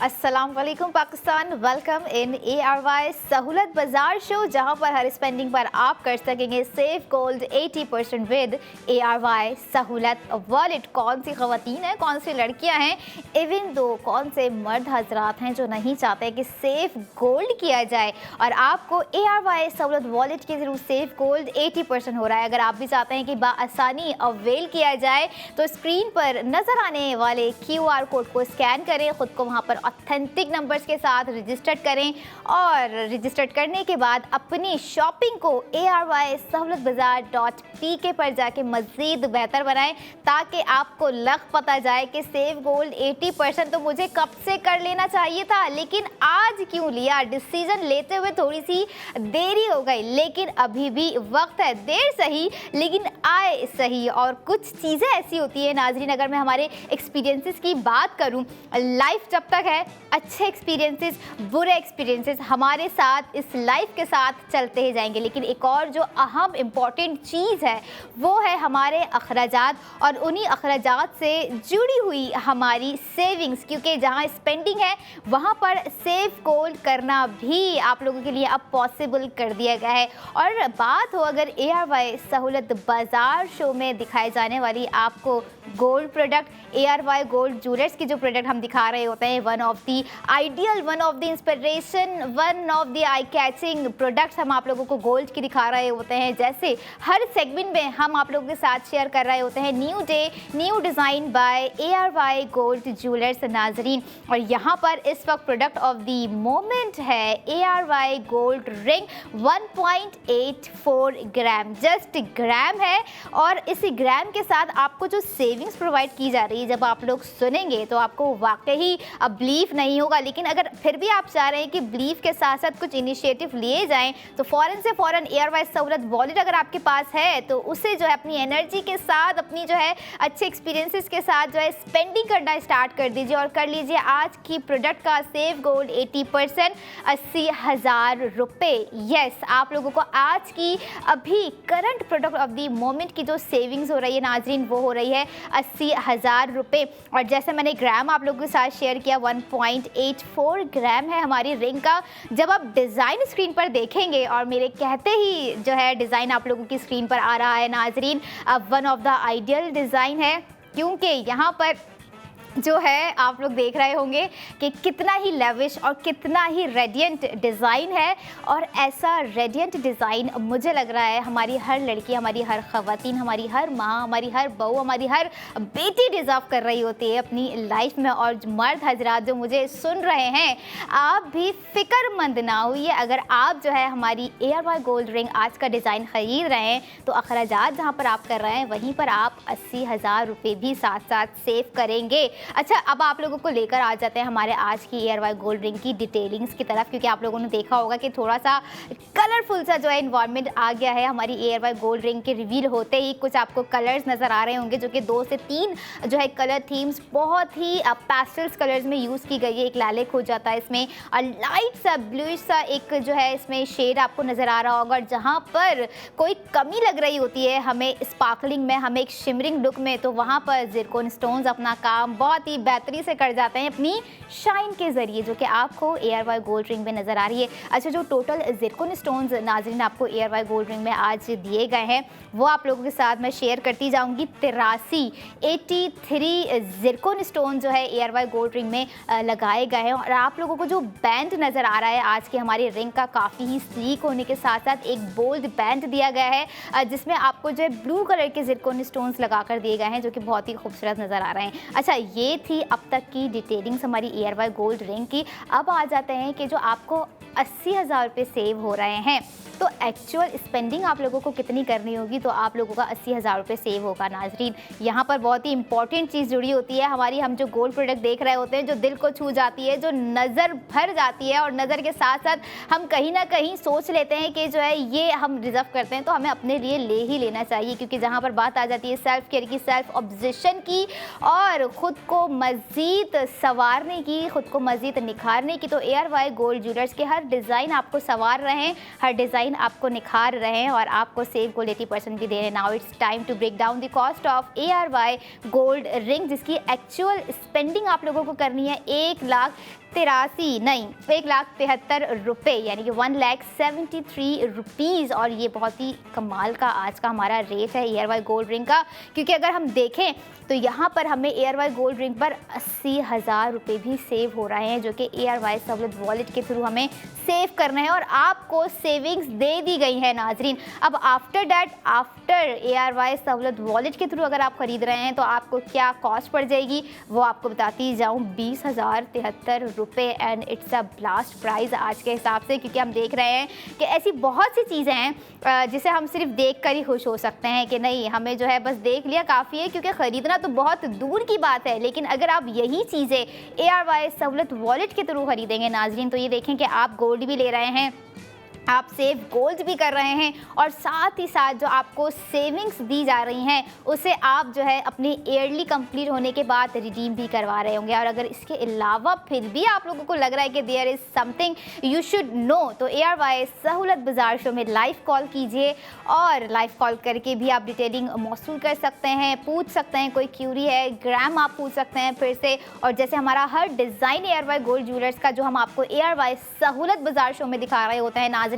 अस्सलाम वालेकुम Pakistan. Welcome in ARY Sahulat Bazaar show, जहां पर हर स्पेंडिंग पर आप कर सकेंगे सेव गोल्ड 80% विद ARY सहूलत वॉलेट। कौन सी ख़वातीन हैं, कौन सी लड़कियां हैं, इवन दो कौन से मर्द हजरात हैं जो नहीं चाहते कि सेव गोल्ड किया जाए और आपको ARY सहूलत वॉलेट के जरूर सेव गोल्ड 80% हो रहा है। अगर आप भी चाहते हैं कि बाआसानी अवेल किया जाए तो स्क्रीन पर नज़र आने वाले QR कोड को स्कैन करें, ख़ुद को वहाँ पर ऑथेंटिक नंबर्स के साथ रजिस्टर्ड करें और रजिस्टर्ड करने के बाद अपनी शॉपिंग को ARY सहूलत बाजार .pk पर जाके मज़ीद बेहतर बनाएं, ताकि आपको लग पता जाए कि सेव गोल्ड 80% तो मुझे कब से कर लेना चाहिए था, लेकिन आज क्यों लिया। डिसीजन लेते हुए थोड़ी सी देरी हो गई, लेकिन अभी भी वक्त है। देर सही लेकिन आए सही। और कुछ चीज़ें ऐसी होती है नाजरीन, अगर मैं हमारे एक्सपीरियंसेस की बात करूं, लाइफ जब तक है अच्छे एक्सपीरियंसेस बुरे एक्सपीरियंसेस हमारे साथ इस लाइफ के साथ चलते ही जाएंगे, लेकिन एक और जो अहम इम्पॉर्टेंट चीज़ है वो है हमारे अखराजात और उन्हीं अखराजात से जुड़ी हुई हमारी सेविंग्स, क्योंकि जहाँ स्पेंडिंग है वहाँ पर सेव गोल्ड करना भी आप लोगों के लिए अब पॉसिबल कर दिया गया है। और बात हो अगर ARY सहूलत बाजार शो में दिखाए जाने वाली आपको gold product, ARY gold jewellers की जो प्रोडक्ट हम दिखा रहे होते हैं, one of the ideal, one of the inspiration, one of the eye catching products हम आप लोगों को गोल्ड की दिखा रहे होते हैं। जैसे हर सेगमेंट में हम आप लोगों के साथ शेयर कर रहे होते हैं new day new design by ARY gold jewellers नाजरीन। और यहाँ पर इस वक्त प्रोडक्ट ऑफ द मोमेंट है ARY गोल्ड रिंग 1.84 ग्राम, जस्ट ग्राम है। और इसी ग्राम के साथ आपको जो सेविंग्स प्रोवाइड की जा रही है, जब आप लोग सुनेंगे तो आपको वाकई अब बिलीव नहीं होगा। लेकिन अगर फिर भी आप चाह रहे हैं कि बिलीव के साथ साथ कुछ इनिशिएटिव लिए जाएं, तो फ़ौरन से फ़ौरन ARY सहूलत वॉलेट अगर आपके पास है तो उसे जो है अपनी एनर्जी के साथ, अपनी जो है अच्छे एक्सपीरियंसेस के साथ जो है स्पेंडिंग करना स्टार्ट कर दीजिए और कर लीजिए आज की प्रोडक्ट का सेव गोल्ड 80%, 80,000 रुपये। यस, आप लोगों को आज की अभी current product of the moment की जो सेविंग्स हो रही है नाजरीन, वो हो रही है 80,000 रुपये। और जैसे मैंने ग्राम आप लोगों के साथ शेयर किया, 1.84 ग्राम है हमारी रिंग का। जब आप डिज़ाइन स्क्रीन पर देखेंगे और मेरे कहते ही जो है डिज़ाइन आप लोगों की स्क्रीन पर आ रहा है नाजरीन, अब one of the ideal design है, क्योंकि यहाँ पर जो है आप लोग देख रहे होंगे कि कितना ही लेविश और कितना ही रेडिएंट डिज़ाइन है। और ऐसा रेडिएंट डिज़ाइन मुझे लग रहा है हमारी हर लड़की, हमारी हर ख़वातीन, हमारी हर माँ, हमारी हर बहू, हमारी हर बेटी डिज़र्व कर रही होती है अपनी लाइफ में। और मर्द हजरात जो मुझे सुन रहे हैं, आप भी फ़िक्रमंद ना होइए। अगर आप जो है हमारी ARY गोल्ड रिंग आज का डिज़ाइन ख़रीद रहे हैं तो अखराजात जहाँ पर आप कर रहे हैं वहीं पर आप 80,000 रुपये भी साथ साथ सेव करेंगे। अच्छा, अब आप लोगों को लेकर आ जाते हैं हमारे आज की ARY गोल्ड रिंग की डिटेलिंग्स की तरफ, क्योंकि आप लोगों ने देखा होगा कि थोड़ा सा कलरफुल सा जो है इन्वायरमेंट आ गया है हमारी ARY गोल्ड रिंग के रिवील होते ही। कुछ आपको कलर्स नज़र आ रहे होंगे जो कि 2 से 3 जो है कलर थीम्स बहुत ही पैस्टल्स कलर्स में यूज़ की गई है। एक लालिक हो जाता है इसमें और लाइट सा ब्लूइश सा एक जो है इसमें शेड आपको नज़र आ रहा होगा। और जहाँ पर कोई कमी लग रही होती है हमें स्पार्कलिंग में, हमें एक शिमरिंग लुक में, तो वहाँ पर ज़िरकॉन स्टोन्स अपना काम बहुत ही बेहतरी से कर जाते हैं अपनी शाइन के ज़रिए, जो कि आपको ARY गोल्ड रिंग में नज़र आ रही है। अच्छा, जो टोटल ज़िरकॉन स्टोन्स नाज़रीन आपको ARY गोल्ड रिंग में आज दिए गए हैं वो आप लोगों के साथ मैं शेयर करती जाऊंगी। 83 ज़िरकॉन स्टोन जो है ARY गोल्ड रिंग में लगाए गए हैं। और आप लोगों को जो बैंड नज़र आ रहा है आज की हमारी रिंग का, काफ़ी ही स्लीक होने के साथ साथ एक बोल्ड बैंड दिया गया है जिसमें आपको जो है ब्लू कलर के ज़िरकॉन स्टोन्स लगा कर दिए गए हैं, जो कि बहुत ही खूबसूरत नज़र आ रहे हैं। अच्छा, ये थी अब तक की डिटेलिंग्स हमारी ARY गोल्ड रिंग की। अब आ जाते हैं कि जो आपको 80,000 रुपये सेव हो रहे हैं, तो एक्चुअल स्पेंडिंग आप लोगों को कितनी करनी होगी, तो आप लोगों का 80,000 रुपये सेव होगा नाजरीन। यहाँ पर बहुत ही इंपॉर्टेंट चीज़ जुड़ी होती है हमारी, हम जो गोल्ड प्रोडक्ट देख रहे होते हैं, जो दिल को छू जाती है, जो नज़र भर जाती है, और नज़र के साथ साथ हम कहीं ना कहीं सोच लेते हैं कि जो है ये हम रिजर्व करते हैं तो हमें अपने लिए ले ही लेना चाहिए, क्योंकि जहाँ पर बात आ जाती है सेल्फ केयर की, सेल्फ ऑब्जेशन की और ख़ुद को मज़ीद संवारने की, खुद को मज़ीद निखारने की, तो ARY गोल्ड ज्वेलर्स के हर डिज़ाइन आपको संवार रहे हैं, हर डिज़ाइन आपको निखार रहे हैं और आपको सेव गोल्ड 80% भी दे रहे हैं। Now it's time to break down the cost of ARY gold ring, जिसकी एक्चुअल स्पेंडिंग आप लोगों को करनी है 1,73 रुपये, यानी कि 1,73 रुपीज़। और ये बहुत ही कमाल का आज का हमारा रेट है ARY गोल्ड रिंग का, क्योंकि अगर हम देखें तो यहाँ पर हमें ARY गोल्ड रिंग पर 80,000 रुपये भी सेव हो रहे हैं, जो कि ARY सहूलत वॉलेट के थ्रू हमें सेव करना है और आपको सेविंग्स दे दी गई है नाजरीन। अब आफ्टर ARY सहूलत वॉलेट के थ्रू अगर आप ख़रीद रहे हैं तो आपको क्या कॉस्ट पड़ जाएगी वो आपको बताती जाऊँ, 20,073 रुपये। And it's a blast price आज के हिसाब से, क्योंकि हम देख रहे हैं कि ऐसी बहुत सी चीज़ें हैं जिसे हम सिर्फ देख कर ही खुश हो सकते हैं कि नहीं, हमें जो है बस देख लिया काफ़ी है, क्योंकि ख़रीदना तो बहुत दूर की बात है। लेकिन अगर आप यही चीज़ें ARY सहूलत वॉलेट के थ्रू खरीदेंगे नाजरीन, तो ये देखें कि आप गोल्ड भी ले रहे हैं, आप सेव गोल्ड भी कर रहे हैं और साथ ही साथ जो आपको सेविंग्स दी जा रही हैं उसे आप जो है अपनी ईयरली कंप्लीट होने के बाद रिडीम भी करवा रहे होंगे। और अगर इसके अलावा फिर भी आप लोगों को लग रहा है कि there is something you should know, तो ARY सहूलत बाज़ार शो में लाइव कॉल कीजिए और लाइव कॉल करके भी आप डिटेलिंग मौसूल कर सकते हैं, पूछ सकते हैं, कोई क्यूरी है, ग्राम आप पूछ सकते हैं फिर से। और जैसे हमारा हर डिज़ाइन ARY गोल्ड ज्वेलर्स का जो हम आपको ARY सहूलत बाज़ार शो में दिखा रहे होते हैं नाजरीन,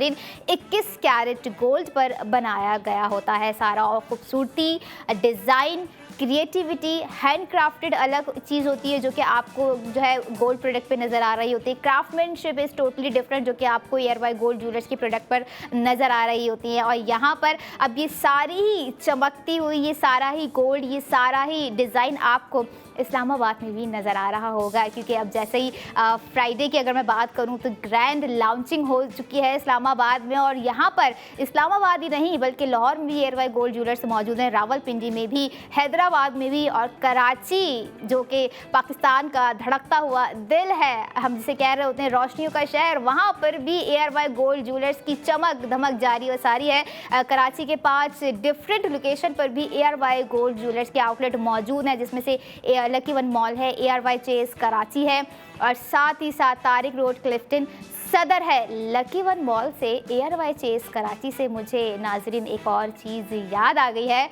21 कैरेट गोल्ड पर बनाया गया होता है सारा। और खूबसूरती, डिज़ाइन, क्रिएटिविटी, हैंडक्राफ्टेड अलग चीज़ होती है जो कि आपको जो है गोल्ड प्रोडक्ट पे नज़र आ रही होती है। क्राफ्टमैनशिप इज़ टोटली डिफरेंट जो कि आपको ARY गोल्ड ज्वेलर्स के प्रोडक्ट पर नज़र आ रही होती है। और यहाँ पर अब ये सारी ही चमकती हुई, ये सारा ही गोल्ड, ये सारा ही डिज़ाइन आपको इस्लामाबाद में भी नज़र आ रहा होगा, क्योंकि अब जैसे ही फ्राइडे की अगर मैं बात करूं तो ग्रैंड लॉन्चिंग हो चुकी है इस्लामाबाद में। और यहाँ पर इस्लामाबाद ही नहीं बल्कि लाहौर में भी ARY गोल्ड ज्वेलर्स मौजूद हैं, रावलपिंडी में भी, हैदराबाद में भी, और कराची जो कि पाकिस्तान का धड़कता हुआ दिल है, हम जिसे कह रहे होते हैं रोशनियों का शहर, वहाँ पर भी ARY गोल्ड ज्वेलर्स की चमक धमक जारी व सारी है। कराची के 5 डिफरेंट लोकेशन पर भी ARY गोल्ड ज्वेलर्स के आउटलेट मौजूद हैं, जिसमें से लकी वन मॉल है, ARY चेस कराची है, और साथ ही साथ तारिक रोड क्लिफ्टन सदर है। लकी वन मॉल से ARY चेस कराची से मुझे नाजरीन एक और चीज़ याद आ गई है,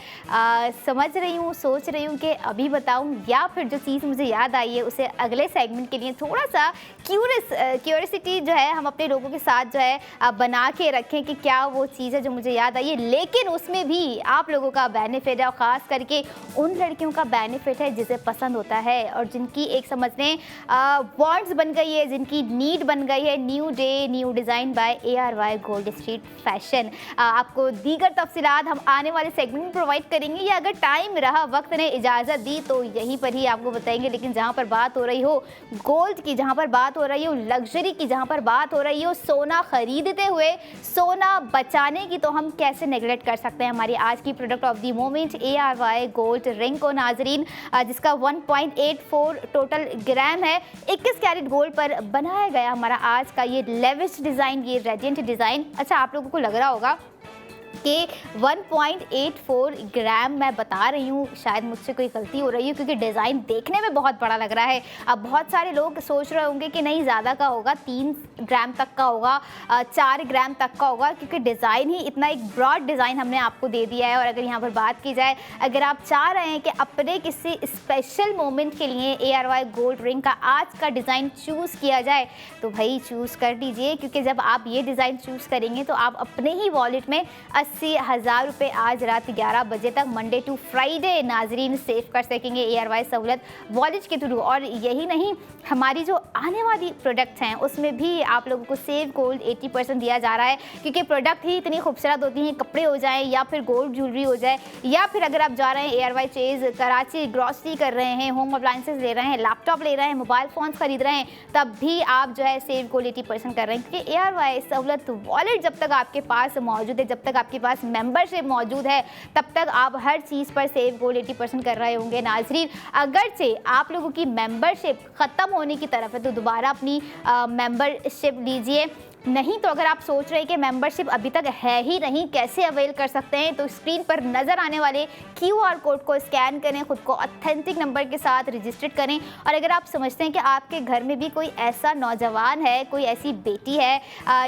समझ रही हूँ, सोच रही हूँ कि अभी बताऊँ या फिर जो चीज़ मुझे याद आई है उसे अगले सेगमेंट के लिए थोड़ा सा क्यूरियसिटी जो है हम अपने लोगों के साथ जो है बना के रखें कि क्या वो चीज़ है जो मुझे याद आई है, लेकिन उसमें भी आप लोगों का बेनिफिट है और ख़ास करके उन लड़कियों का बेनिफिट है जिसे पसंद होता है और जिनकी एक समझ लें वांट्स बन गई है, जिनकी नीड बन गई है। New day new design by ARY gold street fashion. आपको दीगर तफसीलात हम आने वाले सेगमेंट में प्रोवाइड करेंगे, या अगर टाइम रहा, वक्त ने इजाज़त दी तो यहीं पर ही आपको बताएंगे। लेकिन जहाँ पर बात हो रही हो गोल्ड की, जहाँ पर बात हो रही हो लग्जरी की, जहाँ पर बात हो रही हो सोना खरीदते हुए सोना बचाने की, तो हम कैसे नेगलेक्ट कर सकते हैं हमारी आज की product of the moment ARY gold ring को नाजरीन, जिसका 1.84 टोटल ग्राम है, 21 कैरेट गोल्ड पर बनाया गया हमारा आज का ये लेविश डिज़ाइन, ये रेडिएंट डिज़ाइन। अच्छा, आप लोगों को लग रहा होगा कि 1.84 ग्राम मैं बता रही हूँ, शायद मुझसे कोई गलती हो रही है क्योंकि डिज़ाइन देखने में बहुत बड़ा लग रहा है। अब बहुत सारे लोग सोच रहे होंगे कि नहीं ज़्यादा का होगा, 3 ग्राम तक का होगा, 4 ग्राम तक का होगा, क्योंकि डिज़ाइन ही इतना एक ब्रॉड डिज़ाइन हमने आपको दे दिया है। और अगर यहाँ पर बात की जाए, अगर आप चाह रहे हैं कि अपने किसी स्पेशल मोमेंट के लिए ARY गोल्ड रिंग का आज का डिज़ाइन चूज़ किया जाए तो भाई चूज़ कर लीजिए, क्योंकि जब आप ये डिज़ाइन चूज़ करेंगे तो आप अपने ही वॉलेट में 80,000 रुपये आज रात 11 बजे तक मंडे टू फ्राइडे नाजरीन सेव कर सकेंगे ARY सहूलत वॉलेट के थ्रू। और यही नहीं, हमारी जो आने वाली प्रोडक्ट्स हैं उसमें भी आप लोगों को सेव गोल्ड 80% दिया जा रहा है, क्योंकि प्रोडक्ट ही इतनी खूबसूरत होती हैं, कपड़े हो जाए या फिर गोल्ड ज्वेलरी हो जाए, या फिर अगर आप जा रहे हैं ARY चेज कराची ग्रॉसरी कर रहे हैं, होम अप्लाइंसेस ले रहे हैं, लैपटॉप ले रहे हैं, मोबाइल फ़ोन्स खरीद रहे हैं, तब भी आप जो है सेव गोल्ड 80% कर रहे हैं, क्योंकि ARY सहूलत वॉलेट जब तक आपके पास मौजूद है, जब तक आपके पास मेंबरशिप मौजूद है, तब तक आप हर चीज़ पर सेव गोल्ड 80% कर रहे होंगे नाजरीन। अगरचे आप लोगों की मेंबरशिप ख़त्म होने की तरफ है तो दोबारा अपनी मेंबरशिप लीजिए, नहीं तो अगर आप सोच रहे हैं कि मेंबरशिप अभी तक है ही नहीं, कैसे अवेल कर सकते हैं, तो स्क्रीन पर नज़र आने वाले QR कोड को स्कैन करें, खुद को ऑथेंटिक नंबर के साथ रजिस्टर्ड करें। और अगर आप समझते हैं कि आपके घर में भी कोई ऐसा नौजवान है, कोई ऐसी बेटी है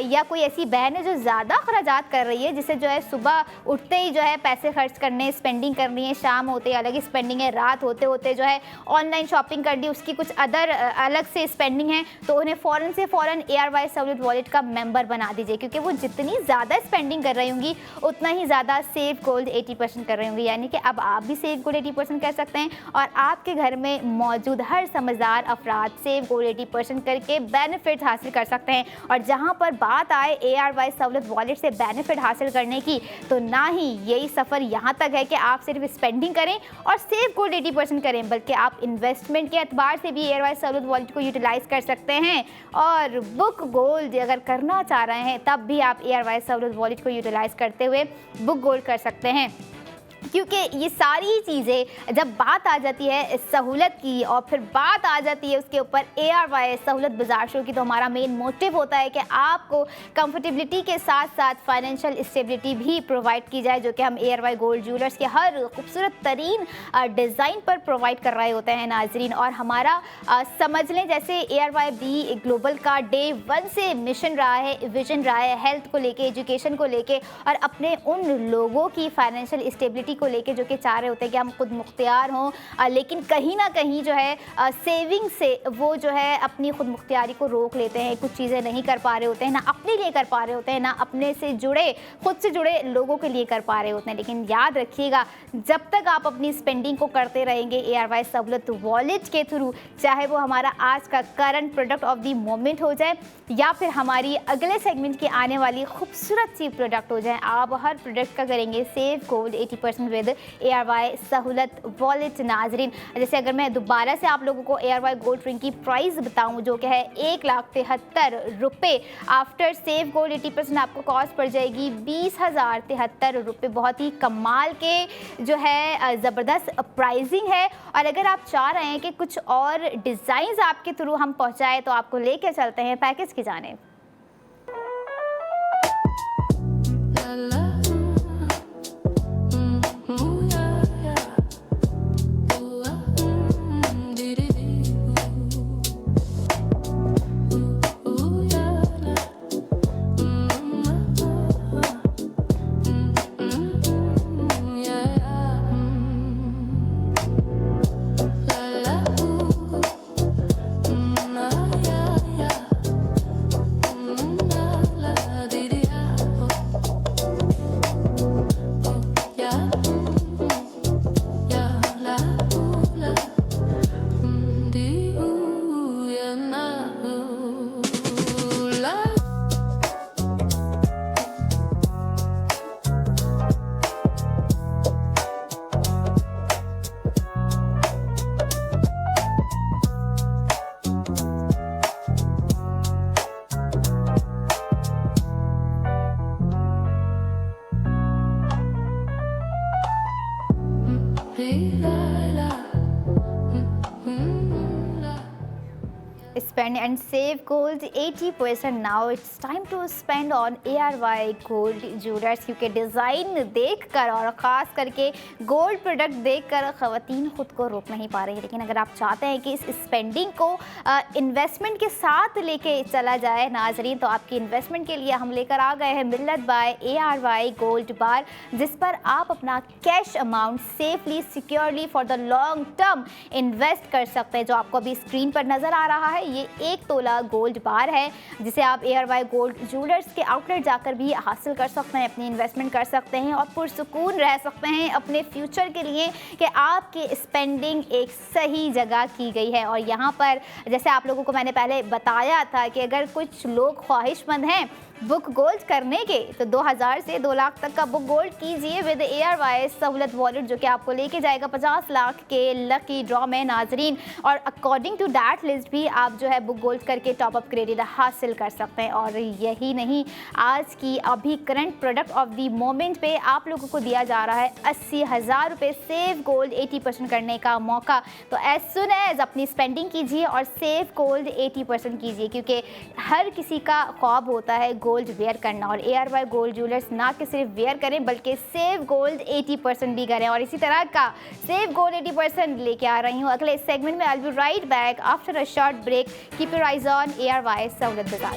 या कोई ऐसी बहन है जो ज़्यादा खर्चात कर रही है, जिसे जो है सुबह उठते ही जो है पैसे खर्च करने, स्पेंडिंग करनी है, शाम होते ही अलग स्पेंडिंग है, रात होते होते जो है ऑनलाइन शॉपिंग करनी, उसकी कुछ अदर अलग से स्पेंडिंग है, तो उन्हें फ़ौरन से फ़ौरन ARY सहूलियत वॉलेट का मेंबर बना दीजिए, क्योंकि वो जितनी ज़्यादा स्पेंडिंग कर रही होंगी उतना ही ज़्यादा सेव गोल्ड 80% कर रही होंगी। यानी कि अब आप भी सेव गोल्ड 80% कर सकते हैं और आपके घर में मौजूद हर समझदार अफराद सेव गोल्ड 80% करके बेनिफिट हासिल कर सकते हैं। और जहाँ पर बात आए ARY सहूलियत वॉलेट से बेनिफिट हासिल करने की, तो ना ही यही सफ़र यहाँ तक है कि आप सिर्फ स्पेंडिंग करें और सेव गोल्ड 80% करें, बल्कि आप इन्वेस्टमेंट के एतबार से भी ARY सहूलियत वॉलेट को यूटिलाइज़ कर सकते हैं। और बुक गोल्ड अगर करना चाह रहे हैं तब भी आप ARY सहूलियत वॉलेट को यूटिलाइज़ करते हुए बुक गोल्ड कर सकते हैं, क्योंकि ये सारी चीज़ें जब बात आ जाती है सहूलत की और फिर बात आ जाती है उसके ऊपर ARY सहूलत बाजार शो की, तो हमारा मेन मोटिव होता है कि आपको कंफर्टेबिलिटी के साथ साथ फाइनेंशियल स्टेबिलिटी भी प्रोवाइड की जाए, जो कि हम ARY गोल्ड ज्वेलर्स के हर खूबसूरत तरीन डिज़ाइन पर प्रोवाइड कर रहे होते हैं नाजरीन। और हमारा समझ लें जैसे ARYB ग्लोबल का डे 1 से मिशन रहा है, विजन रहा है, हेल्थ को लेके, एजुकेशन को लेके और अपने उन लोगों की फाइनेंशियल स्टेबिलिटी को लेके जो कि चाह रहे होते हैं कि हम खुद मुख्तियार हों, लेकिन कहीं ना कहीं जो है सेविंग से वो जो है अपनी खुद मुख्तियारी को रोक लेते हैं, कुछ चीज़ें नहीं कर पा रहे होते हैं, ना अपने लिए कर पा रहे होते हैं, ना अपने से जुड़े, खुद से जुड़े लोगों के लिए कर पा रहे होते हैं। लेकिन याद रखिएगा, जब तक आप अपनी स्पेंडिंग को करते रहेंगे ARY सहूलियत वॉलेट के थ्रू, चाहे वो हमारा आज का current product of the moment हो जाए या फिर हमारी अगले सेगमेंट की आने वाली खूबसूरत सी प्रोडक्ट हो जाए, आप हर प्रोडक्ट का करेंगे सेव गोल्ड 80% विद ARY सहूलत वॉलेट नाजरीन। जैसे अगर मैं दोबारा से आप लोगों को ARY गोल्ड रिंग की प्राइस बताऊं, जो कि है 1,73,000 रुपये, आफ्टर सेव गोल्ड 80% आपको कॉस्ट पड़ जाएगी 20,073 रुपये। बहुत ही कमाल के जो है ज़बरदस्त प्राइसिंग है। और अगर आप चाह रहे हैं कि कुछ और डिज़ाइंस आपके थ्रू हम पहुँचाएँ, तो आपको लेके चलते हैं पैकेज की जानिब। Spend and save gold 80% now. It's time to spend on ARY gold jewelers, क्योंकि डिज़ाइन देखकर और ख़ास करके गोल्ड प्रोडक्ट देखकर ख़वातीन खुद को रोक नहीं पा रही है। लेकिन अगर आप चाहते हैं कि इस स्पेंडिंग को इन्वेस्टमेंट के साथ लेके चला जाए नाजरीन, तो आपकी इन्वेस्टमेंट के लिए हम लेकर आ गए हैं मिल्लत बाय ARY गोल्ड बार, जिस पर आप अपना cash amount safely securely for the long term invest कर सकते हैं। जो आपको अभी स्क्रीन पर नज़र आ रहा है, ये 1 तोला गोल्ड बार है, जिसे आप ARY गोल्ड ज्वेलर्स के आउटलेट जाकर भी हासिल कर सकते हैं, अपनी इन्वेस्टमेंट कर सकते हैं और पुरसुकून रह सकते हैं अपने फ्यूचर के लिए कि आपकी स्पेंडिंग एक सही जगह की गई है। और यहाँ पर जैसे आप लोगों को मैंने पहले बताया था कि अगर कुछ लोग ख्वाहिशमंद हैं बुक गोल्ड करने के, तो 2000 से 2 लाख तक का बुक गोल्ड कीजिए विद ARY सहूलत वॉलेट, जो कि आपको लेके जाएगा 50 लाख के लकी ड्रॉ में नाजरीन। और अकॉर्डिंग टू दैट लिस्ट भी आप जो है बुक लोग गोल्ड करके टॉप अप क्रेडिट हासिल कर सकते हैं। और यही नहीं, आज की अभी current product of the moment पे आप लोगों को दिया जा रहा है 80,000 रुपये सेव गोल्ड 80% करने का मौका। तो एज सुन एज अपनी स्पेंडिंग कीजिए और सेव गोल्ड 80% कीजिए, क्योंकि हर किसी का ख्वाब होता है गोल्ड वेयर करना। और ARY गोल्ड ज्वेलर्स ना कि सिर्फ वेयर करें बल्कि सेव गोल्ड 80% भी करें। और इसी तरह का सेव गोल्ड 80% लेके आ रही हूँ अगले सेगमेंट में। I will be right back after a short break. Keep your eyes on ARY Sahulat बाजार।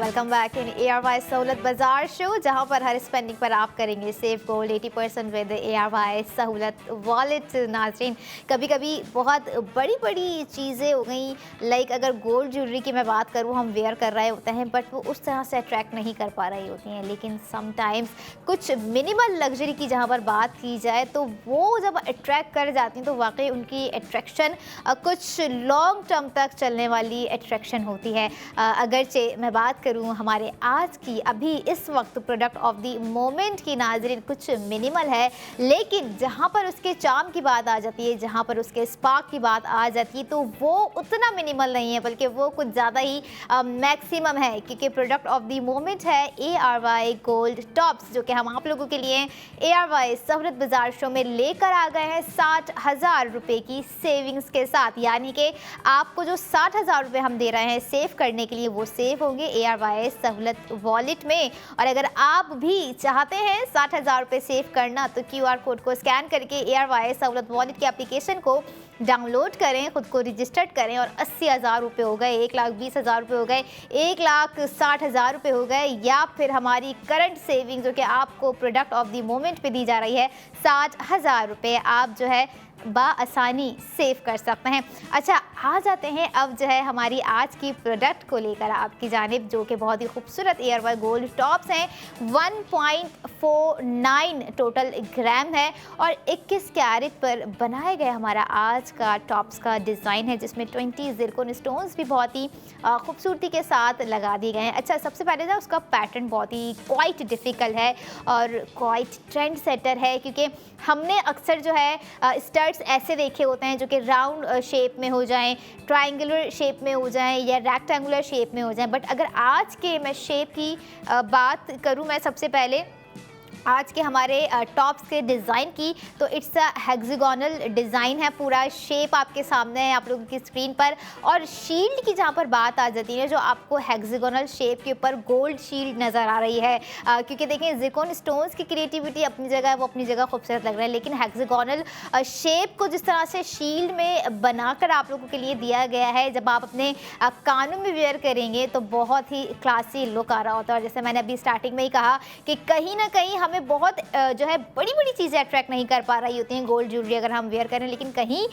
Welcome back in ARY Sahulat Bazaar show, जहां पर हर स्पेंडिंग पर आप करेंगे सेव गोल्ड 80% विद ARY सहूलत वॉलेट। नाज़रीन, कभी कभी बहुत बड़ी बड़ी चीज़ें हो गई, लाइक अगर गोल्ड ज्वेलरी की मैं बात करूं, हम वेयर कर रहे होते हैं बट वो उस तरह से अट्रैक्ट नहीं कर पा रही होती हैं। लेकिन समटाइम्स कुछ मिनिमल लग्जरी की जहां पर बात की जाए तो वो जब अट्रैक्ट कर जाती हैं तो वाकई उनकी अट्रैक्शन कुछ लॉन्ग टर्म तक चलने वाली अट्रैक्शन होती है। अगरचे मैं बात करूं हमारे आज की अभी इस वक्त प्रोडक्ट ऑफ द मोमेंट की, नाज़रीन कुछ मिनिमल है, लेकिन जहां पर उसके चार्म की बात आ जाती है, जहां पर उसके स्पार्क की बात आ जाती है, तो वो उतना मिनिमल नहीं है बल्कि वो कुछ ज़्यादा ही मैक्सिमम है। क्योंकि प्रोडक्ट ऑफ द मोमेंट है ARY गोल्ड टॉप्स, जो कि हम आप लोगों के लिए ARY सहूलत बाजार शो में लेकर आ गए हैं 60,000 रुपये की सेविंग्स के साथ। यानी कि आपको जो 60,000 रुपये हम दे रहे हैं सेव करने के लिए, वो सेव होंगे ARY सहूलत वॉलेट में। और अगर आप भी चाहते हैं 60,000 रुपये सेव करना तो QR कोड को स्कैन करके ARY सहूलत वॉलेट के एप्लीकेशन को डाउनलोड करें, खुद को रजिस्टर्ड करें और 80,000 रुपये हो गए, 1,20,000 रुपये हो गए, 1,60,000 रुपये हो गए, या फिर हमारी करंट सेविंग जो कि आपको प्रोडक्ट ऑफ द मोमेंट पे दी जा रही है 60,000 रुपये, आप जो है बाआसानी सेव कर सकते हैं। अच्छा, आ जाते हैं अब जो है हमारी आज की प्रोडक्ट को लेकर आपकी जानिब, जो कि बहुत ही खूबसूरत ARY गोल्ड टॉप्स हैं। 1.49 टोटल ग्राम है और 21 कैरेट पर बनाए गए हमारा आज का टॉप्स का डिज़ाइन है, जिसमें 20 ज़िरकॉन स्टोन्स भी बहुत ही खूबसूरती के साथ लगा दिए गए हैं। अच्छा, सबसे पहले ना उसका पैटर्न बहुत ही क्वाइट डिफ़िकल्ट है और क्वाइट ट्रेंड सेटर है, क्योंकि हमने अक्सर जो है स्टर्ट्स ऐसे देखे होते हैं जो कि राउंड शेप में हो जाएं, ट्रायंगुलर शेप में हो जाएं या रेक्टेंगुलर शेप में हो जाएं। बट अगर आज के मैं शेप की बात करूं, मैं सबसे पहले आज के हमारे टॉप्स के डिज़ाइन की, तो इट्स अ हेक्सागोनल डिज़ाइन है। पूरा शेप आपके सामने है आप लोगों की स्क्रीन पर। और शील्ड की जहाँ पर बात आ जाती है, जो आपको हेक्सागोनल शेप के ऊपर गोल्ड शील्ड नज़र आ रही है, क्योंकि देखें ज़िरकॉन स्टोन्स की क्रिएटिविटी अपनी जगह है, वो अपनी जगह खूबसूरत लग रहा है, लेकिन हेक्सागोनल शेप को जिस तरह से शील्ड में बनाकर आप लोगों के लिए दिया गया है, जब आप अपने कानों में वेयर करेंगे तो बहुत ही क्लासी लुक आ रहा होता है। और जैसे मैंने अभी स्टार्टिंग में ही कहा कि कहीं ना कहीं हमें बहुत जो है बड़ी बड़ी चीज़ें अट्रैक्ट नहीं कर पा रही होती हैं गोल्ड ज्वेलरी अगर हम वेयर करें, लेकिन कहीं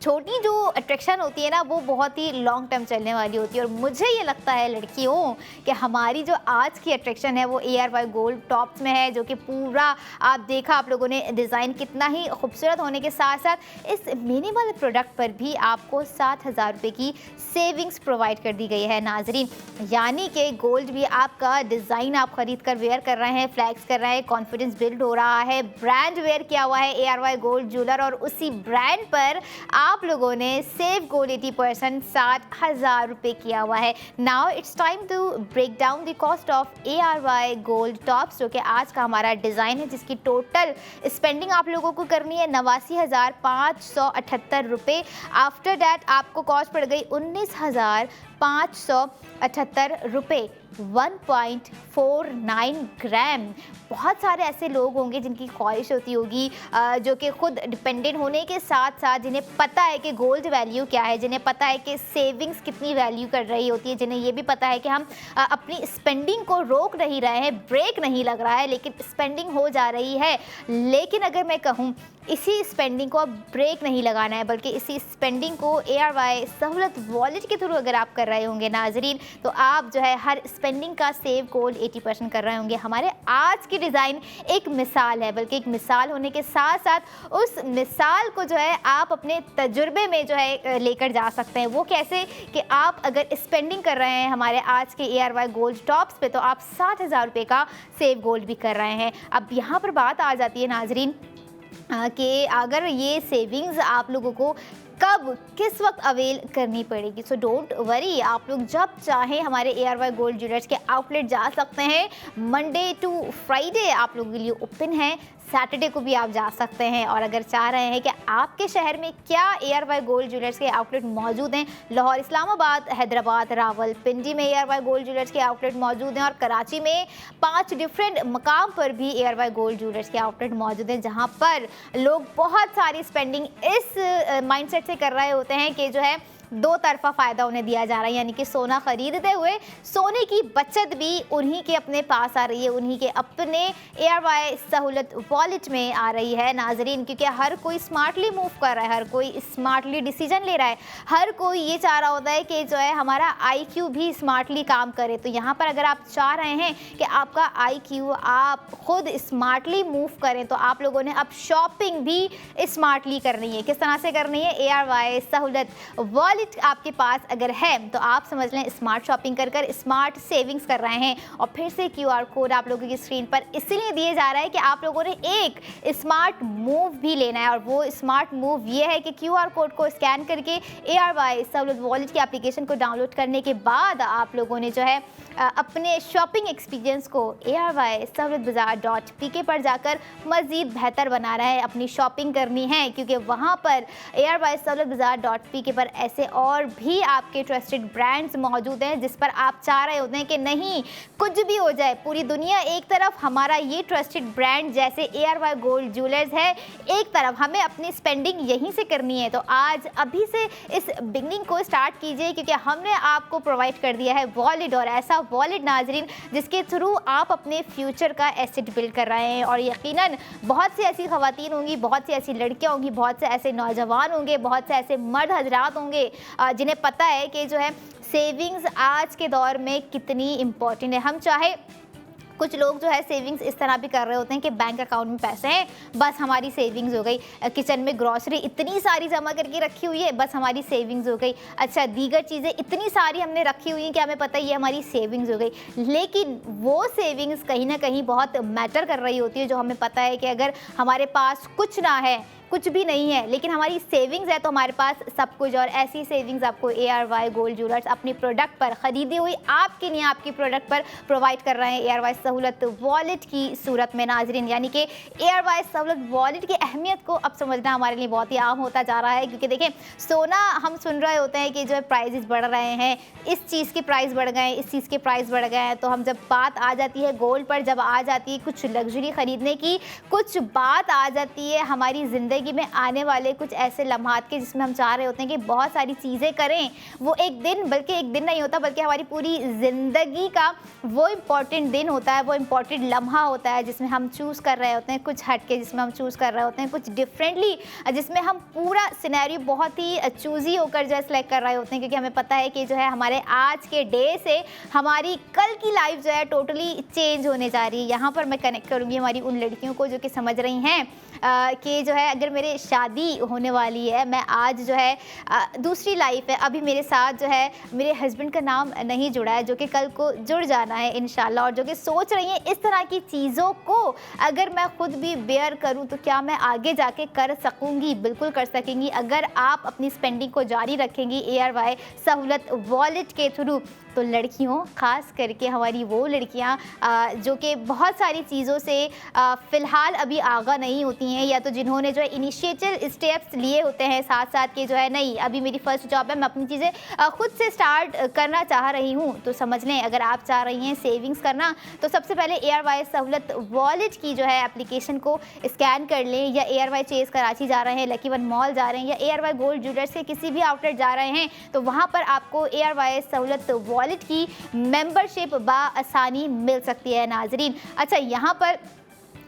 छोटी जो अट्रैक्शन होती है ना, वो बहुत ही लॉन्ग टर्म चलने वाली होती है। और मुझे ये लगता है लड़कियों कि हमारी जो आज की अट्रैक्शन है वो ARY गोल्ड टॉप्स में है, जो कि पूरा आप देखा आप लोगों ने डिज़ाइन कितना ही खूबसूरत होने के साथ साथ इस मिनिमल प्रोडक्ट पर भी आपको 60,000 रुपये की सेविंग्स प्रोवाइड कर दी गई है। नाजरीन, यानी कि गोल्ड भी आपका डिज़ाइन आप खरीद कर वेयर कर रहे हैं, फ्लैक्स कर रहे हैं, कॉन्फिडेंस बिल्ड हो रहा है, ब्रांड वेयर किया हुआ है ARY गोल्ड ज्वेलर, और उसी ब्रांड पर आप लोगों ने सेव गोल्ड 80% 60,000 रुपये किया हुआ है। Now it's time to break down the cost of ARY gold tops, जो कि आज का हमारा डिज़ाइन है, जिसकी टोटल स्पेंडिंग आप लोगों को करनी है 89,578 रुपये। आफ्टर डैट आपको कॉस्ट पड़ गई 19,578 रुपये। 1.49 ग्राम। बहुत सारे ऐसे लोग होंगे जिनकी ख्वाहिश होती होगी, जो कि खुद डिपेंडेंट होने के साथ साथ जिन्हें पता है कि गोल्ड वैल्यू क्या है, जिन्हें पता है कि सेविंग्स कितनी वैल्यू कर रही होती है, जिन्हें ये भी पता है कि हम अपनी स्पेंडिंग को रोक नहीं रहे हैं, ब्रेक नहीं लग रहा है, लेकिन स्पेंडिंग हो जा रही है। लेकिन अगर मैं कहूँ इसी स्पेंडिंग को अब ब्रेक नहीं लगाना है, बल्कि इसी स्पेंडिंग को ARY सहूलत वॉलेट के थ्रू अगर आप कर रहे होंगे नाजरीन, तो आप जो है हर स्पेंडिंग का सेव गोल्ड 80% कर रहे होंगे। हमारे आज की डिज़ाइन एक मिसाल है, बल्कि एक मिसाल होने के साथ साथ उस मिसाल को जो है आप अपने तजुर्बे में जो है लेकर जा सकते हैं। वो कैसे कि आप अगर स्पेंडिंग कर रहे हैं हमारे आज के ARY गोल्ड टॉप्स पे, तो आप 60,000 रुपये का सेव गोल्ड भी कर रहे हैं। अब यहाँ पर बात आ जाती है नाजरीन कि अगर ये सेविंग्स आप लोगों को कब किस वक्त अवेल करनी पड़ेगी। सो डोंट वरी, आप लोग जब चाहें हमारे ARY गोल्ड ज्वेलर्स के आउटलेट जा सकते हैं। मंडे टू फ्राइडे आप लोगों के लिए ओपन है, सैटरडे को भी आप जा सकते हैं। और अगर चाह रहे हैं कि आपके शहर में क्या ARY गोल्ड ज्वेलर्स के आउटलेट मौजूद हैं, लाहौर, इस्लामाबाद, हैदराबाद, रावलपिंडी में ARY गोल्ड ज्वेलर्स के आउटलेट मौजूद हैं, और कराची में 5 डिफरेंट मकाम पर भी ARY गोल्ड ज्वेलर्स के आउटलेट मौजूद हैं, जहां पर लोग बहुत सारी स्पेंडिंग इस माइंडसेट से कर रहे होते हैं कि जो है दो तरफा फ़ायदा उन्हें दिया जा रहा है, यानी कि सोना ख़रीदते हुए सोने की बचत भी उन्हीं के अपने पास आ रही है, उन्हीं के अपने ARY सहूलत वॉलेट में आ रही है नाजरीन। क्योंकि हर कोई स्मार्टली मूव कर रहा है, हर कोई स्मार्टली डिसीजन ले रहा है, हर कोई ये चाह रहा होता है कि जो है हमारा IQ भी स्मार्टली काम करे। तो यहाँ पर अगर आप चाह रहे हैं कि आपका IQ आप खुद स्मार्टली मूव करें, तो आप लोगों ने अब शॉपिंग भी स्मार्टली करनी है। किस तरह से करनी है? ARY सहूलत वॉलेट आपके पास अगर है तो आप समझ लें स्मार्ट शॉपिंग कर कर स्मार्ट सेविंग्स कर रहे हैं। और फिर से QR कोड आप लोगों की स्क्रीन पर इसलिए दिए जा रहा है कि आप लोगों ने एक स्मार्ट मूव भी लेना है, और वो स्मार्ट मूव ये है कि QR कोड को स्कैन करके ARY सहूलत वॉलेट की एप्लीकेशन को डाउनलोड करने के बाद आप लोगों ने जो है अपने शॉपिंग एक्सपीरियंस को ARY सहूलत बाज़ार .pk पर जाकर मज़ीद बेहतर बना रहा है, अपनी शॉपिंग करनी है। क्योंकि वहाँ पर ARY सहूलत बाज़ार .pk पर ऐसे और भी आपके ट्रस्टेड ब्रांड्स मौजूद हैं जिस पर आप चाह रहे होते हैं कि नहीं कुछ भी हो जाए, पूरी दुनिया एक तरफ, हमारा ये ट्रस्टेड ब्रांड जैसे ARY गोल्ड ज्वेलर्स है एक तरफ, हमें अपनी स्पेंडिंग यहीं से करनी है। तो आज अभी से इस बिगनिंग को स्टार्ट कीजिए, क्योंकि हमने आपको प्रोवाइड कर दिया है वॉलेट, और ऐसा वॉलेट नाजरीन जिसके थ्रू आप अपने फ्यूचर का एसेट बिल्ड कर रहे हैं। और यकीनन बहुत सी ऐसी ख़वातीन होंगी, बहुत सी ऐसी लड़कियाँ होंगी, बहुत से ऐसे नौजवान होंगे, बहुत से ऐसे मर्द हजरात होंगे जिन्हें पता है कि जो है सेविंग्स आज के दौर में कितनी इम्पॉर्टेंट है। हम चाहे कुछ लोग जो है सेविंग्स इस तरह भी कर रहे होते हैं कि बैंक अकाउंट में पैसे हैं, बस हमारी सेविंग्स हो गई, किचन में ग्रॉसरी इतनी सारी जमा करके रखी हुई है, बस हमारी सेविंग्स हो गई, अच्छा दीगर चीज़ें इतनी सारी हमने रखी हुई हैं कि हमें पता ही है हमारी सेविंग्स हो गई। लेकिन वो सेविंग्स कहीं ना कहीं बहुत मैटर कर रही होती है, जो हमें पता है कि अगर हमारे पास कुछ ना है, कुछ भी नहीं है, लेकिन हमारी सेविंग्स है तो हमारे पास सब कुछ। और ऐसी सेविंग्स आपको ARY गोल्ड ज्वेलर्स अपनी प्रोडक्ट पर ख़रीदी हुई आपके लिए आपकी प्रोडक्ट पर प्रोवाइड कर रहे हैं ARY सहूलत वॉलेट की सूरत में नाजरीन। यानी कि ARY सहूलत वॉलेट की अहमियत को अब समझना हमारे लिए बहुत ही आम होता जा रहा है। क्योंकि देखें, सोना हम सुन रहे होते हैं कि जो है प्राइजेस बढ़ रहे हैं, इस चीज़ के प्राइस बढ़ गए, इस चीज़ के प्राइस बढ़ गए हैं। तो हम जब बात आ जाती है गोल्ड पर, जब आ जाती है कुछ लग्जरी ख़रीदने की, कुछ बात आ जाती है हमारी ज़िंदगी में आने वाले कुछ ऐसे लम्हात के जिसमें हम चाह रहे होते हैं कि बहुत सारी चीज़ें करें, वो एक दिन, बल्कि एक दिन नहीं होता बल्कि हमारी पूरी ज़िंदगी का वो इम्पॉर्टेंट दिन होता है, वो इम्पॉर्टेंट लम्हा होता है जिसमें हम चूज़ कर रहे होते हैं कुछ हटके, जिसमें हम चूज़ कर रहे होते हैं कुछ डिफरेंटली, जिसमें हम पूरा सिनेरियो बहुत ही चूज़ी होकर जो है सेलेक्ट कर रहे होते हैं। क्योंकि हमें पता है कि जो है हमारे आज के डे से हमारी कल की लाइफ जो है टोटली चेंज होने जा रही है। यहाँ पर मैं कनेक्ट करूँगी हमारी उन लड़कियों को जो कि समझ रही हैं कि जो है अगर मेरे शादी होने वाली है, मैं आज जो है दूसरी लाइफ है, अभी मेरे साथ जो है मेरे हस्बैंड का नाम नहीं जुड़ा है, जो कि कल को जुड़ जाना है इंशाल्लाह, और जो कि सोच रही हैं इस तरह की चीज़ों को अगर मैं खुद भी बेयर करूं तो क्या मैं आगे जाके कर सकूंगी? बिल्कुल कर सकेंगी अगर आप अपनी स्पेंडिंग को जारी रखेंगी ARY सहूलत वॉलेट के थ्रू। तो लड़कियों, ख़ास करके हमारी वो लड़कियां जो कि बहुत सारी चीज़ों से फ़िलहाल अभी आगाह नहीं होती हैं, या तो जिन्होंने जो है इनिशिएटिव स्टेप्स लिए होते हैं साथ साथ कि जो है नहीं अभी मेरी फ़र्स्ट जॉब है, मैं अपनी चीज़ें खुद से स्टार्ट करना चाह रही हूँ। तो समझ लें अगर आप चाह रही हैं सेविंग्स करना, तो सबसे पहले ARY सहूलत वॉलेट की जो है एप्लीकेशन को स्कैन कर लें, या ARY चेज़ कराची जा रहे हैं, लकी वन मॉल जा रहे हैं, या ARY गोल्ड ज्वेलर्स से किसी भी आउटलेट जा रहे हैं, तो वहाँ पर आपको ARY सहूलत वॉलेट की मेंबरशिप बआसानी मिल सकती है नाजरीन। अच्छा, यहाँ पर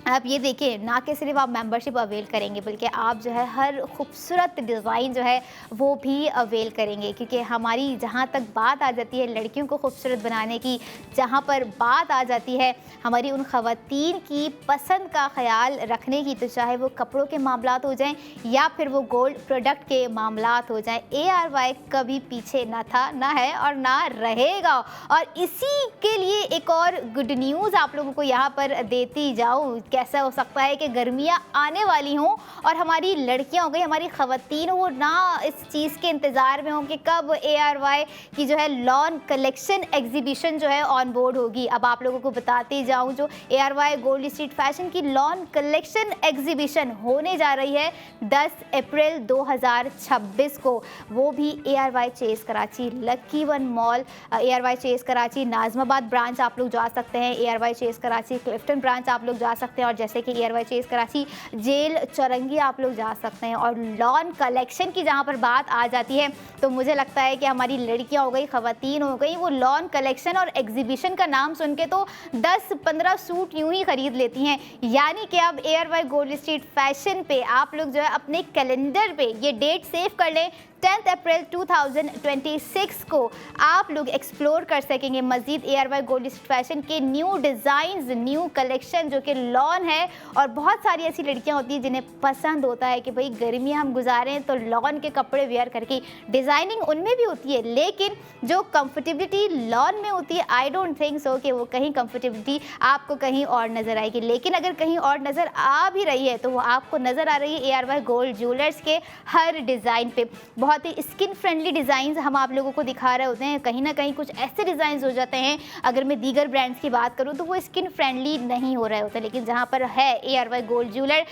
आप ये देखिए, ना कि सिर्फ आप मेंबरशिप अवेल करेंगे बल्कि आप जो है हर खूबसूरत डिज़ाइन जो है वो भी अवेल करेंगे, क्योंकि हमारी जहाँ तक बात आ जाती है लड़कियों को खूबसूरत बनाने की, जहाँ पर बात आ जाती है हमारी उन ख़वातीन की पसंद का ख़याल रखने की, तो चाहे वो कपड़ों के मामलात हो जाएं या फिर वो गोल्ड प्रोडक्ट के मामलात हो जाएं, ARY कभी पीछे ना था, ना है और ना रहेगा। और इसी के लिए एक और गुड न्यूज़ आप लोगों को यहाँ पर देती जाऊँ। कैसा हो सकता है कि गर्मियाँ आने वाली हों और हमारी लड़कियाँ हो गई, हमारी ख़वातीन वो ना इस चीज़ के इंतज़ार में हों कि कब ARY की जो है लॉन कलेक्शन एग्जीबिशन जो है ऑन बोर्ड होगी। अब आप लोगों को बताते जाऊँ, जो ARY गोल्ड स्ट्रीट फैशन की लॉन कलेक्शन एग्जीबिशन होने जा रही है 10 अप्रैल 2026 को, वो भी ARY chase Karachi, lucky one mall, ARY chase Karachi Nazimabad branch आप लोग जा सकते हैं, ARY chase Karachi Clifton branch आप लोग जा सकते हैं, और जैसे कि ARY chase Karachi jail Chowrangi आप लोग जा सकते हैं। और लॉन कलेक्शन की जहाँ पर बात आ जाती है तो मुझे लगता है कि हमारी लड़कियाँ हो गई, ख़वातीन हो गई, वो लॉन कलेक्शन और एग्जीबिशन का नाम सुन के तो 10-15 सूट यूँ ही ख़रीद लेती हैं। यानी कि अब ARY गोल्ड स्ट्रीट फैशन पे आप लोग जो है अपने कैलेंडर पे ये डेट सेव कर लें, 10 अप्रैल 2026 को आप लोग एक्सप्लोर कर सकेंगे मज़ीद ARY गोल्ड स्ट्रीट फैशन के न्यू डिज़ाइंस, न्यू कलेक्शन जो कि लॉन है। और बहुत सारी ऐसी लड़कियां होती हैं जिन्हें पसंद होता है कि भाई गर्मियां हम गुजारें तो लॉन के कपड़े वेयर करके, डिज़ाइनिंग उनमें भी होती है लेकिन जो कंफर्टेबिलिटी लॉन में होती है आई डोंट थिंक सो कि वो कहीं कंफर्टेबिलिटी आपको कहीं और नज़र आएगी। लेकिन अगर कहीं और नज़र आ भी रही है तो वो आपको नज़र आ रही है ARY गोल्ड ज्वेलर्स के हर डिज़ाइन पे। बहुत ही स्किन फ्रेंडली डिज़ाइंस हम आप लोगों को दिखा रहे होते हैं, कहीं ना कहीं कुछ ऐसे डिज़ाइंस हो जाते हैं, अगर मैं दीगर ब्रांड्स की बात करूं तो वो स्किन फ्रेंडली नहीं हो रहे होते, लेकिन जहां पर है ARY gold jeweller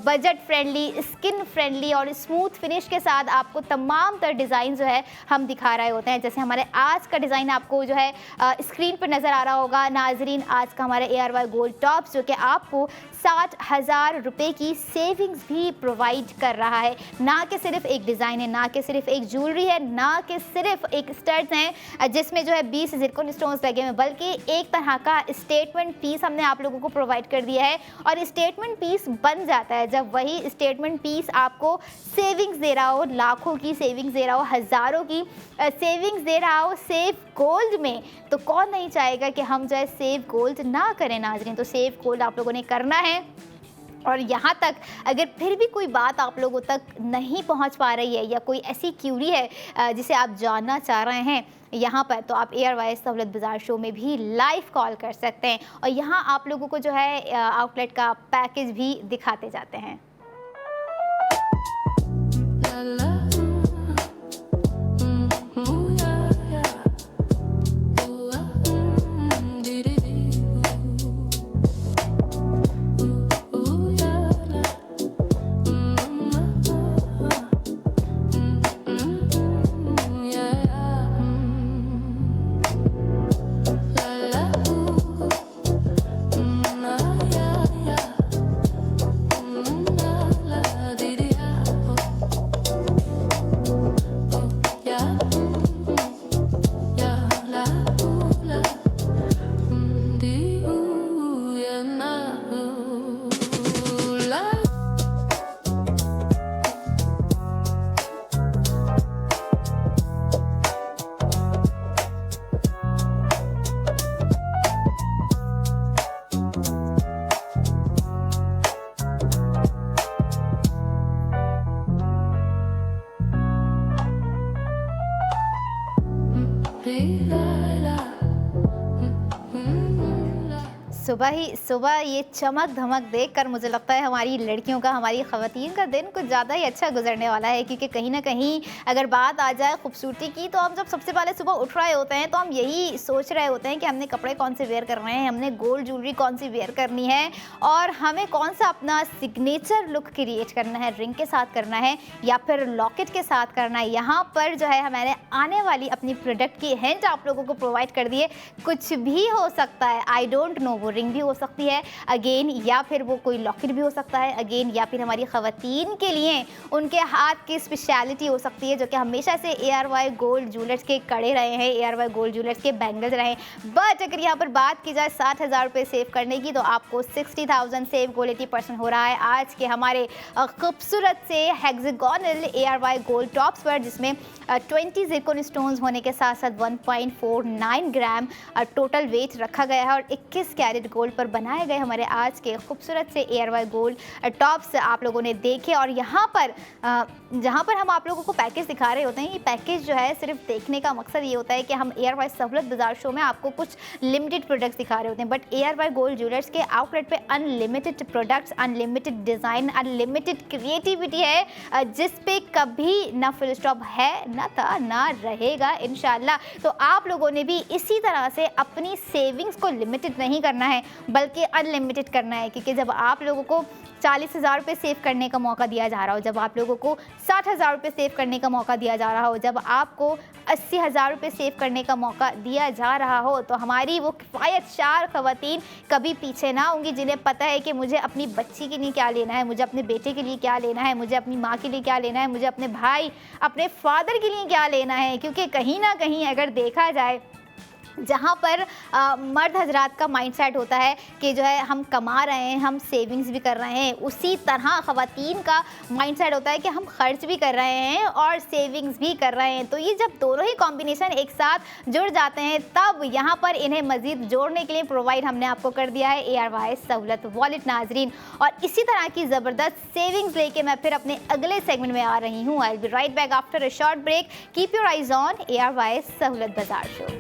budget friendly, skin friendly और स्मूथ फिनिश के साथ आपको तमाम तर डिज़ाइन जो है हम दिखा रहे होते हैं। जैसे हमारे आज का डिज़ाइन आपको जो है स्क्रीन पर नज़र आ रहा होगा नाजरीन, आज का हमारा ARY गोल्ड टॉप्स जो कि आपको 60,000 रुपये की सेविंग्स भी प्रोवाइड कर रहा है। ना कि सिर्फ एक डिज़ाइन है, ना कि सिर्फ एक ज्वेलरी है, ना कि सिर्फ एक स्टड्स हैं जिसमें जो है 20 ज़िरकॉन स्टोन्स लगे हुए, बल्कि एक तरह का स्टेटमेंट पीस हमने आप लोगों को प्रोवाइड कर दिया है। और स्टेटमेंट पीस बन जाता है जब वही स्टेटमेंट पीस आपको सेविंग्स दे रहा हो, लाखों की सेविंग्स दे रहा हो, हज़ारों की सेविंग्स दे रहा हो सेव गोल्ड में, तो कौन नहीं चाहेगा कि हम जो है सेव गोल्ड ना करें नाज़रीन। तो सेव गोल्ड आप लोगों ने करना है। और यहाँ तक अगर फिर भी कोई बात आप लोगों तक नहीं पहुँच पा रही है या कोई ऐसी क्यूरी है जिसे आप जानना चाह रहे हैं यहाँ पर, तो आप ARY सहूलत बाज़ार शो में भी लाइव कॉल कर सकते हैं और यहाँ आप लोगों को जो है आउटलेट का पैकेज भी दिखाते जाते हैं। सुबह ये चमक धमक देखकर मुझे लगता है हमारी लड़कियों का, हमारी ख़वातीन का दिन कुछ ज़्यादा ही अच्छा गुजरने वाला है। क्योंकि कहीं ना कहीं अगर बात आ जाए खूबसूरती की तो हम जब सबसे पहले सुबह उठ रहे होते हैं तो हम यही सोच रहे होते हैं कि हमने कपड़े कौन से वेयर करने हैं, हमने गोल्ड ज्वेलरी कौन सी वेयर करनी है और हमें कौन सा अपना सिग्नेचर लुक क्रिएट करना है, रिंग के साथ करना है या फिर लॉकेट के साथ करना है। यहाँ पर जो है मैंने आने वाली अपनी प्रोडक्ट की हिंट आप लोगों को प्रोवाइड कर दी है। कुछ भी हो सकता है, आई डोंट नो वो रिंग भी हो सकती है अगेन, या फिर वो कोई लॉकेट भी हो सकता है अगेन, या फिर हमारी ख़वातीन के लिए उनके हाथ की स्पेशलिटी हो सकती है जो कि हमेशा से ARY गोल्ड ज्वेलर्स के कड़े रहे हैं, ARY गोल्ड ज्वेलर्स के बैंगल्स रहे हैं। बट अगर यहाँ पर बात की जाए 60,000 रुपये सेव करने की, तो आपको 60,000 सेव गोल्ड 80% हो रहा है आज के हमारे खूबसूरत से हेक्सागोनल ARY गोल्ड टॉप्स पर, जिसमें 20 ज़िरकॉन स्टोन्स होने के साथ साथ 1.49 ग्राम टोटल वेट रखा गया है और 21 कैरेट गोल्ड पर बनाए गए हमारे आज के खूबसूरत से ARY गोल्ड टॉप्स आप लोगों ने देखे। और यहाँ पर जहाँ पर हम आप लोगों को पैकेज दिखा रहे होते हैं, ये पैकेज जो है सिर्फ देखने का मकसद ये होता है कि हम ARY सहूलत बाजार शो में आपको कुछ लिमिटेड प्रोडक्ट्स दिखा रहे होते हैं, बट ARY गोल्ड ज्वेलर्स के आउटलेट पे unlimited products, unlimited design, unlimited creativity है, जिस पे कभी ना फुल स्टॉप है, ना था, ना रहेगा इंशाल्लाह। तो आप लोगों ने भी इसी तरह से अपनी सेविंग्स को लिमिटेड नहीं करना है बल्कि अनलिमिटेड करना है, क्योंकि जब आप लोगों को 40,000 रुपये सेव करने का मौका दिया जा रहा हो, जब आप लोगों को 60,000 रुपये सेव करने का मौका दिया जा रहा हो, जब आपको 80,000 रुपये सेव करने का मौका दिया जा रहा हो, तो हमारी वो किफ़ायत शार ख़वातीन कभी पीछे ना होंगी, जिन्हें पता है कि मुझे अपनी बच्ची के लिए क्या लेना है, मुझे अपने बेटे के लिए क्या लेना है, मुझे अपनी माँ के लिए क्या लेना है, मुझे अपने भाई, अपने फादर के लिए क्या लेना है। क्योंकि कहीं ना कहीं अगर देखा जाए, जहाँ पर मर्द हजरात का माइंडसेट होता है कि जो है हम कमा रहे हैं, हम सेविंग्स भी कर रहे हैं, उसी तरह ख़वातीन का माइंडसेट होता है कि हम खर्च भी कर रहे हैं और सेविंग्स भी कर रहे हैं। तो ये जब दोनों ही कॉम्बिनेशन एक साथ जुड़ जाते हैं, तब यहाँ पर इन्हें मज़ीद जोड़ने के लिए प्रोवाइड हमने आपको कर दिया है ARY सहूलत वॉलेट नाजरीन। और इसी तरह की ज़बरदस्त सेविंग्स लेके मैं फिर अपने अगले सेगमेंट में आ रही हूँ। I will be right back after a short break. Keep your eyes on ARY Sahulat Bazaar show.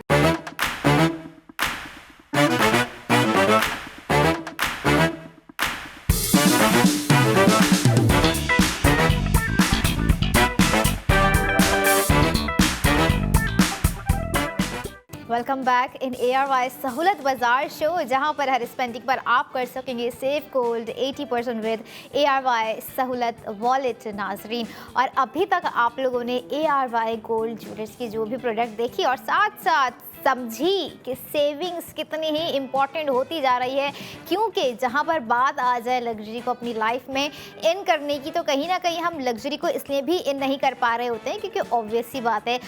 Welcome back in ARY Sahulat Bazaar show, जहां पर हर स्पेंडिंग पर आप कर सकेंगे सेव गोल्ड 80% विद ARY सहूलत वॉलेट नाजरीन। और अभी तक आप लोगों ने ARY गोल्ड ज्वेलर्स की जो भी प्रोडक्ट देखी और साथ साथ समझी कि सेविंग्स कितनी ही इम्पॉर्टेंट होती जा रही है, क्योंकि जहाँ पर बात आ जाए लग्जरी को अपनी लाइफ में इन करने की, तो कहीं ना कहीं हम लग्जरी को इसलिए भी इन नहीं कर पा रहे होते हैं क्योंकि ऑब्वियस सी बात है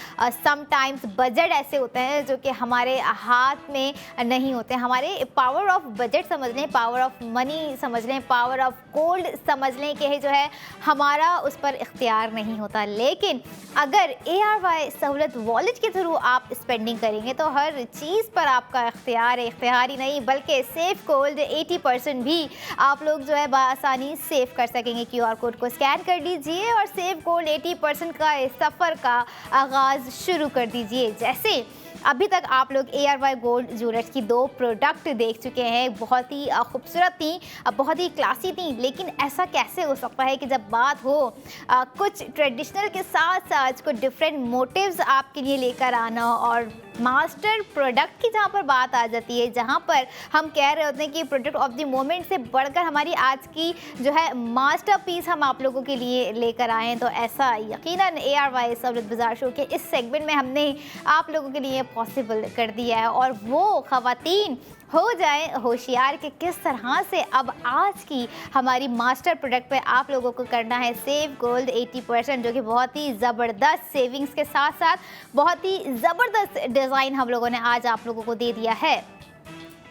समटाइम्स बजट ऐसे होते हैं जो कि हमारे हाथ में नहीं होते। हमारे पावर ऑफ बजट समझ लें, पावर ऑफ मनी समझ लें, पावर ऑफ गोल्ड समझ लें कि जो है हमारा उस पर इख्तियार नहीं होता। लेकिन अगर ARY सहूलत वॉलेट के थ्रू आप स्पेंडिंग करेंगे तो हर चीज़ पर आपका इख्तियार है, इख्तियार ही नहीं बल्कि सेव गोल्ड 80% भी आप लोग जो है बआसानी सेव कर सकेंगे। QR कोड को स्कैन कर लीजिए और सेव गोल्ड 80% का सफ़र का आगाज़ शुरू कर दीजिए। जैसे अभी तक आप लोग ARY गोल्ड ज्वेलर्स की 2 प्रोडक्ट देख चुके हैं, बहुत ही खूबसूरत थी, बहुत ही क्लासी थी। लेकिन ऐसा कैसे हो सकता है कि जब बात हो कुछ ट्रेडिशनल के साथ साथ कुछ डिफरेंट मोटिव्स आपके लिए लेकर आना और मास्टर प्रोडक्ट की जहाँ पर बात आ जाती है, जहाँ पर हम कह रहे होते हैं कि प्रोडक्ट ऑफ द मोमेंट से बढ़कर हमारी आज की जो है मास्टरपीस हम आप लोगों के लिए लेकर आए हैं, तो ऐसा यकीनन ARY सहूलत बाजार शो के इस सेगमेंट में हमने आप लोगों के लिए पॉसिबल कर दिया है। और वो ख़वातीन हो जाए होशियार कि किस तरह से अब आज की हमारी मास्टर प्रोडक्ट पे आप लोगों को करना है सेव गोल्ड 80%, जो कि बहुत ही ज़बरदस्त सेविंग्स के साथ साथ बहुत ही ज़बरदस्त डिज़ाइन हम लोगों ने आज आप लोगों को दे दिया है।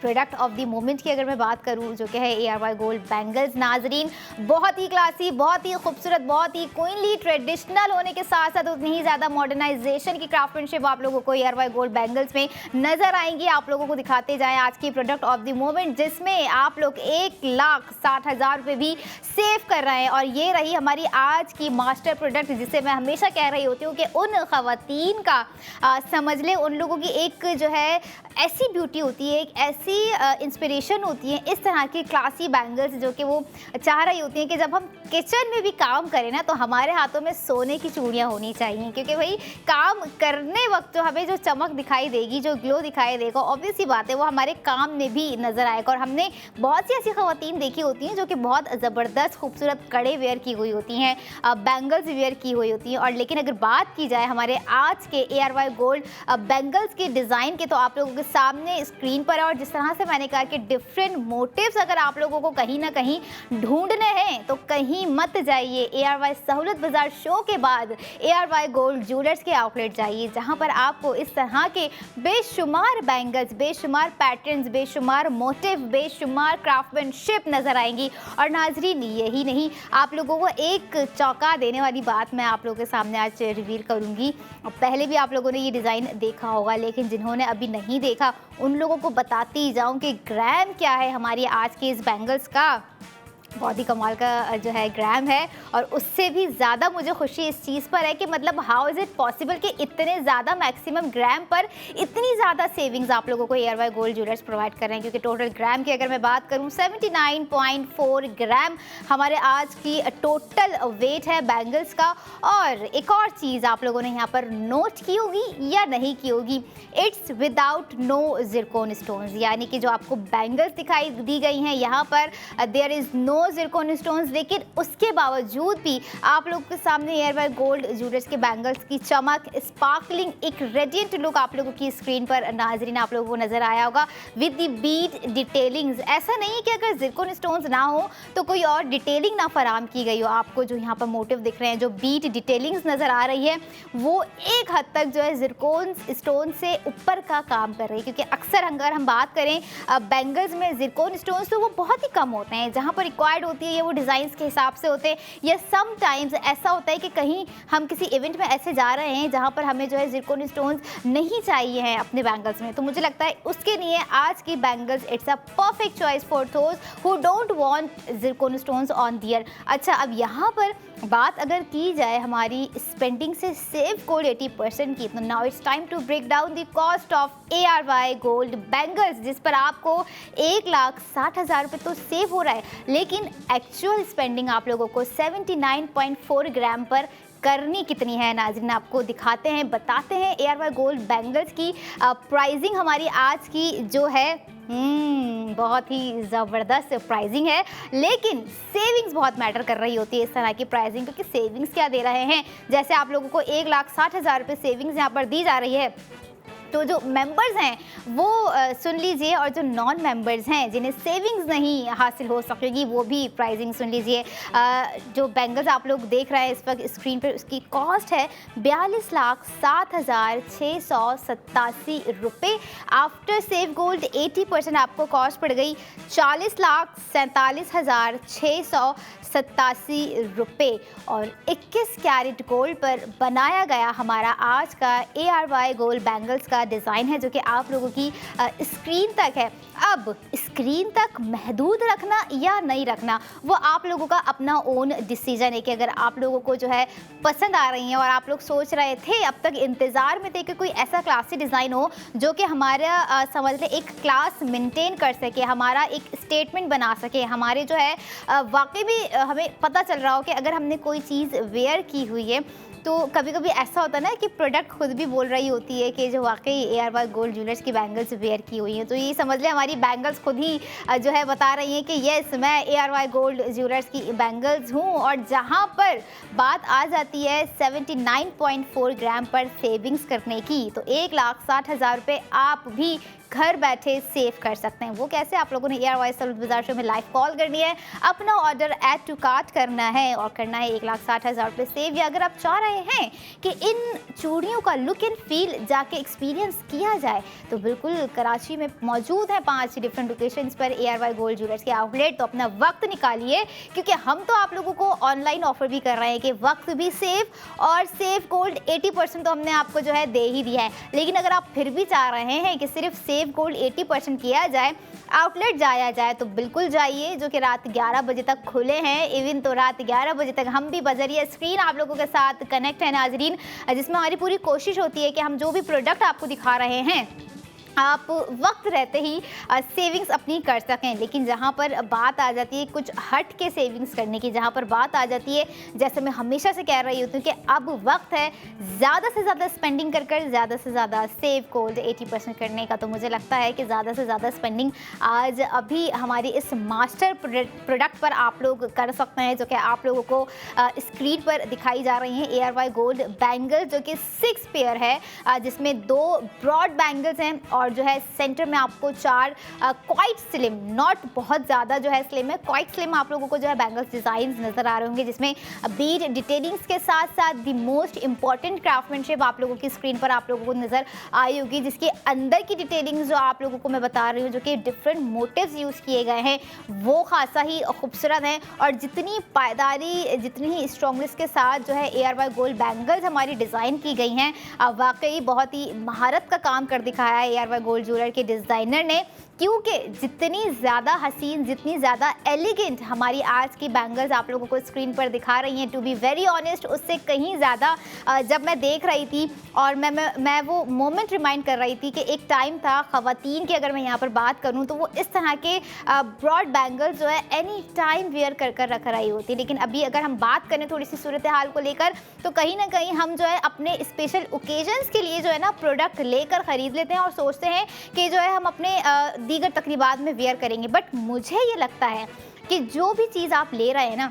प्रोडक्ट ऑफ द मोमेंट की अगर मैं बात करूं, जो कि है ARY गोल्ड बैंगल्स नाजरीन, बहुत ही क्लासी, बहुत ही खूबसूरत, बहुत ही क्वीनली ट्रेडिशनल होने के साथ साथ उतनी ही ज़्यादा मॉडर्नाइजेशन की क्राफ्टमैनशिप आप लोगों को ARY गोल्ड बैंगल्स में नज़र आएंगी। आप लोगों को दिखाते जाएं आज की प्रोडक्ट ऑफ द मोमेंट, जिसमें आप लोग 1,60,000 रुपये भी सेव कर रहे हैं। और ये रही हमारी आज की मास्टर प्रोडक्ट, जिसे मैं हमेशा कह रही होती हूँ कि उन ख़वातीन का समझ लें, उन लोगों की एक जो है ऐसी ब्यूटी होती है, एक ऐसी इंस्पिरेशन होती है, इस तरह की क्लासी बैंगल्स जो कि वो चाह रही होती हैं कि जब हम किचन में भी काम करें ना, तो हमारे हाथों में सोने की चूड़ियाँ होनी चाहिए, क्योंकि भाई काम करने वक्त जो हमें जो चमक दिखाई देगी, जो ग्लो दिखाई देगा, ऑब्वियस सी बात है वो हमारे काम में भी नज़र आएगा। और हमने बहुत सी ऐसी ख़वातीन देखी होती हैं जो कि बहुत ज़बरदस्त खूबसूरत कड़े वेयर की हुई होती हैं, बैंगल्स वेयर की हुई होती हैं। और लेकिन अगर बात की जाए हमारे आज के ARY गोल्ड बैंगल्स के डिज़ाइन के, तो आप लोगों के सामने स्क्रीन पर है। और जिस तरह से मैंने कहा कि डिफरेंट मोटिव्स अगर आप लोगों को कहीं ना कहीं ढूंढने हैं तो कहीं मत जाइए, ARY सहूलत बाजार शो के बाद ARY गोल्ड ज्वेलर्स के आउटलेट जाइए, जहां पर आपको इस तरह के बेशुमार बैंगल्स, बेशुमार पैटर्न्स, बेशुमार मोटिव, बेशुमार क्राफ्टमैनशिप नजर आएंगी। और नाजरीन यही नहीं, आप लोगों को एक चौंका देने वाली बात मैं आप लोगों के सामने आज रिवील करूंगी। पहले भी आप लोगों ने ये डिज़ाइन देखा होगा, लेकिन जिन्होंने अभी नहीं देखा उन लोगों को बताती जाऊं कि ग्राम क्या है हमारी आज के इस बैंगल्स का। बहुत ही कमाल का जो है ग्राम है। और उससे भी ज़्यादा मुझे खुशी इस चीज़ पर है कि मतलब हाउ इज़ इट पॉसिबल कि इतने ज़्यादा मैक्सिमम ग्राम पर इतनी ज़्यादा सेविंग्स आप लोगों को ARY गोल्ड ज्वेलर्स प्रोवाइड कर रहे हैं। क्योंकि टोटल ग्राम की अगर मैं बात करूं 79.4 ग्राम हमारे आज की टोटल वेट है बैंगल्स का। और एक और चीज़ आप लोगों ने यहाँ पर नोट की होगी या नहीं की होगी, it's without no zircon stones, यानी कि जो आपको बैंगल्स दिखाई दी गई हैं यहाँ पर there is no zircon stones, लेकिन उसके बावजूद भी आप लोगों के सामने ARY गोल्ड ज्वेलर्स के बैंगल्स की चमक, स्पार्कलिंग, एक रेडिएंट लुक आप लोगों की स्क्रीन पर नाजरीन आप लोगों को नजर आया होगा विद द बीट डिटेलिंग्स। ऐसा नहीं है कि अगर जिरकोन स्टोन्स ना हो तो कोई और डिटेलिंग ना फराम की गई हो। आपको जो यहाँ पर मोटिव दिख रहे हैं, जो बीट डिटेलिंग्स नजर आ रही है, वो एक हद तक जो है जिरकोन स्टोन से ऊपर का काम कर रही है। क्योंकि अक्सर अगर हम बात करें बैंगल्स में जिरकोन स्टोन्स तो वो बहुत ही कम होते हैं, जहाँ पर रिक्वायर्ड होती है या वो डिज़ाइंस के हिसाब से होते हैं, या समटाइम्स ऐसा होता है कि कहीं हम किसी इवेंट में ऐसे जा रहे हैं जहाँ पर हमें जो है जिरकोन स्टोन्स नहीं चाहिए हैं अपने बैंगल्स में। तो मुझे लगता है उसके लिए आज की bangles it's a perfect choice for those who don't want zircon stones on there. अच्छा, अब यहाँ पर बात अगर की जाए हमारी स्पेंडिंग से सेव गोल्ड 80% की, तो now it's time to break down the cost of ARY gold bangles, जिस पर आपको 1,60,000 रुपये तो सेव हो रहा है, लेकिन एक्चुअल स्पेंडिंग आप लोगों को 79.4 ग्राम पर करनी कितनी है। नाज़रीन आपको दिखाते हैं, बताते हैं ARY गोल्ड बैंगल्स की प्राइसिंग हमारी आज की जो है बहुत ही ज़बरदस्त प्राइसिंग है। लेकिन सेविंग्स बहुत मैटर कर रही होती है इस तरह की प्राइसिंग, क्योंकि सेविंग्स क्या दे रहे हैं, जैसे आप लोगों को 1,60,000 रुपये सेविंग्स यहाँ पर दी जा रही है। तो जो मेंबर्स हैं वो सुन लीजिए, और जो नॉन मेंबर्स हैं जिन्हें सेविंग्स नहीं हासिल हो सकेगी वो भी प्राइसिंग सुन लीजिए। जो बैंगल्स आप लोग देख रहे हैं इस वक्त स्क्रीन पर, उसकी कॉस्ट है 42,07,687 रुपये। आफ्टर सेव गोल्ड 80% आपको कॉस्ट पड़ गई 40,47,687 रुपये। और 21 कैरेट गोल्ड पर बनाया गया हमारा आज का ARY गोल्ड बैंगल्स का डिज़ाइन है, जो कि आप लोगों की स्क्रीन तक है। अब स्क्रीन तक महदूद रखना या नहीं रखना वो आप लोगों का अपना ओन डिसीजन है। कि अगर आप लोगों को जो है पसंद आ रही हैं और आप लोग सोच रहे थे, अब तक इंतज़ार में थे कि कोई ऐसा क्लासी डिज़ाइन हो जो कि हमारा समझ लें एक क्लास मेंटेन कर सके, हमारा एक स्टेटमेंट बना सके, हमारे जो है वाकई भी हमें पता चल रहा हो कि अगर हमने कोई चीज़ वेयर की हुई है तो कभी कभी ऐसा होता है ना कि प्रोडक्ट खुद भी बोल रही होती है कि जो वाकई ARY गोल्ड ज्वेलर्स की बैंगल्स वेयर की हुई हैं। तो ये समझ लें हमारी बैंगल्स खुद ही जो है बता रही हैं कि येस मैं ARY गोल्ड ज्वेलर्स की बैंगल्स हूँ। और जहाँ पर बात आ जाती है 79.4 ग्राम पर सेविंग्स करने की, तो 1,60,000 रुपये आप भी घर बैठे सेव कर सकते हैं। वो कैसे, आप लोगों ने ARY सहूलत बाजार शो में लाइव कॉल करनी है, अपना ऑर्डर ऐड टू कार्ट करना है और करना है 1,60,000 रुपये सेव। या अगर आप चाह रहे हैं कि इन चूड़ियों का लुक एंड फील जाके एक्सपीरियंस किया जाए, तो बिल्कुल कराची में मौजूद हैं 5 डिफरेंट लोकेशंस पर ARY गोल्ड ज्वेलर्स के आउटलेट। तो अपना वक्त निकालिए, क्योंकि हम तो आप लोगों को ऑनलाइन ऑफर भी कर रहे हैं कि वक्त भी सेव और सेव गोल्ड 80% तो हमने आपको जो है दे ही दिया है। लेकिन अगर आप फिर भी चाह रहे हैं कि सिर्फ सेव गोल्ड 80% किया जाए, आउटलेट जाया जाए, तो बिल्कुल जाइए, जो कि रात 11 बजे तक खुले हैं। इवन तो रात 11 बजे तक हम भी बजरिया स्क्रीन आप लोगों के साथ कनेक्ट है नाजरीन, जिसमें हमारी पूरी कोशिश होती है कि हम जो भी प्रोडक्ट आपको दिखा रहे हैं आप वक्त रहते ही सेविंग्स अपनी कर सकें। लेकिन जहाँ पर बात आ जाती है कुछ हट के सेविंग्स करने की, जहाँ पर बात आ जाती है, जैसे मैं हमेशा से कह रही होती हूँ कि अब वक्त है ज़्यादा से ज़्यादा स्पेंडिंग कर ज़्यादा से ज़्यादा सेव गोल्ड 80% करने का। तो मुझे लगता है कि ज़्यादा से ज़्यादा स्पेंडिंग आज अभी हमारी इस मास्टर प्रोडक्ट पर आप लोग कर सकते हैं, जो कि आप लोगों को स्क्रीन पर दिखाई जा रही हैं। ARY गोल्ड बैंगल्स जो कि 6 पेयर है, जिसमें 2 ब्रॉड बैंगल्स हैं और और जो है सेंटर में आपको 4 क्वाइट स्लिम, नॉट बहुत ज़्यादा जो है स्लिम है, क्वाइट स्लिम आप लोगों को जो है बैंगल्स डिज़ाइन नज़र आ रहे होंगे, जिसमें बीड डिटेलिंग्स के साथ साथ द मोस्ट इंपॉर्टेंट क्राफ्टमैनशिप आप लोगों की स्क्रीन पर आप लोगों को नज़र आई होगी, जिसके अंदर की डिटेलिंग्स जो आप लोगों को मैं बता रही हूँ, जो कि डिफरेंट मोटिव्स यूज़ किए गए हैं, वो खासा ही खूबसूरत हैं। और जितनी पायदारी, जितनी ही स्ट्रॉन्गनेस के साथ जो है ARY गोल्ड बैंगल्स हमारी डिज़ाइन की गई हैं, वाकई बहुत ही महारत का काम कर दिखाया है ARY गोल्ड ज्वेलर के डिज़ाइनर ने, क्योंकि जितनी ज़्यादा हसीन, जितनी ज़्यादा एलिगेंट हमारी आज की बैंगल्स आप लोगों को स्क्रीन पर दिखा रही हैं, टू बी वेरी ऑनेस्ट उससे कहीं ज़्यादा जब मैं देख रही थी और मैं वो मोमेंट रिमाइंड कर रही थी कि एक टाइम था ख़वातीन की, अगर मैं यहाँ पर बात करूँ तो वो इस तरह के ब्रॉड बैंगल्स जो है एनी टाइम वेयर कर रख रही होती, लेकिन अभी अगर हम बात करें थोड़ी सी सूरत हाल को लेकर, तो कहीं ना कहीं हम जो है अपने स्पेशल ओकेजन्स के लिए जो है ना प्रोडक्ट लेकर ख़रीद लेते हैं और सोचते हैं कि जो है हम अपने दीगर तकरीबात में वेयर करेंगे। बट मुझे ये लगता है कि जो भी चीज़ आप ले रहे हैं ना,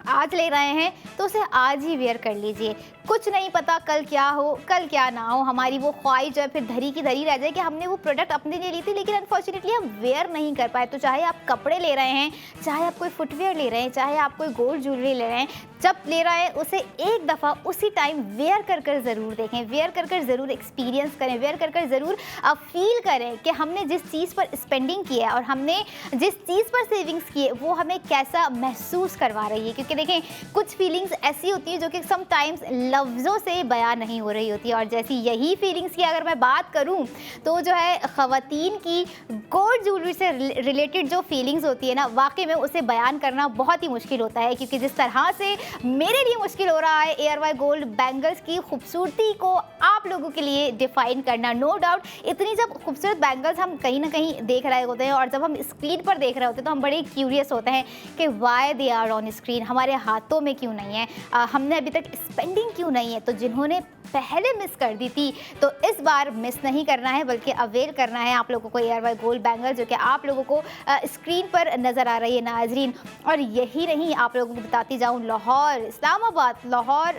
आज ले रहे हैं तो उसे आज ही वेयर कर लीजिए। कुछ नहीं पता कल क्या हो, कल क्या ना हो, हमारी वो ख्वाहिश जो है फिर धरी की धरी रह जाए कि हमने वो प्रोडक्ट अपने लिए ली थी लेकिन अनफॉर्चुनेटली हम वेयर नहीं कर पाए। तो चाहे आप कपड़े ले रहे हैं, चाहे आप कोई फुटवेयर ले रहे हैं, चाहे आप कोई गोल्ड ज्वेलरी ले रहे हैं, जब ले रहे हैं उसे एक दफ़ा उसी टाइम वेयर कर ज़रूर देखें, वेयर कर ज़रूर एक्सपीरियंस करें, वेयर कर ज़रूर फील करें कि हमने जिस चीज़ पर स्पेंडिंग की है और हमने जिस चीज़ पर सेविंग्स की है वो हमें कैसा महसूस करवा रही है। क्योंकि देखें कुछ फीलिंग्स ऐसी होती है जो कि समटाइम्स लफ्ज़ों से बयान नहीं हो रही होती है, और जैसी यही फीलिंग्स की अगर मैं बात करूं तो जो है ख़वातीन की गोल्ड ज्वेलरी से रिलेटेड जो फीलिंग्स होती है ना, वाकई में उसे बयान करना बहुत ही मुश्किल होता है। क्योंकि जिस तरह से मेरे लिए मुश्किल हो रहा है ARY गोल्ड बैंगल्स की खूबसूरती को आप लोगों के लिए डिफ़ाइन करना, नो डाउट इतनी जब खूबसूरत बैंगल्स हम कहीं ना कहीं देख रहे होते हैं और जब हम स्क्रीन पर देख रहे होते हैं तो हम बड़े क्यूरियस होते हैं कि why they are on screen, हमारे हाथों में क्यों नहीं है, हमने अभी तक स्पेंडिंग क्यों नहीं है। तो जिन्होंने पहले मिस कर दी थी तो इस बार मिस नहीं करना है बल्कि अवेल करना है आप लोगों को ARY गोल्ड बैंगल जो कि आप लोगों को स्क्रीन पर नज़र आ रही है नाजरीन। और यही नहीं, आप लोगों को बताती जाऊँ, लाहौर,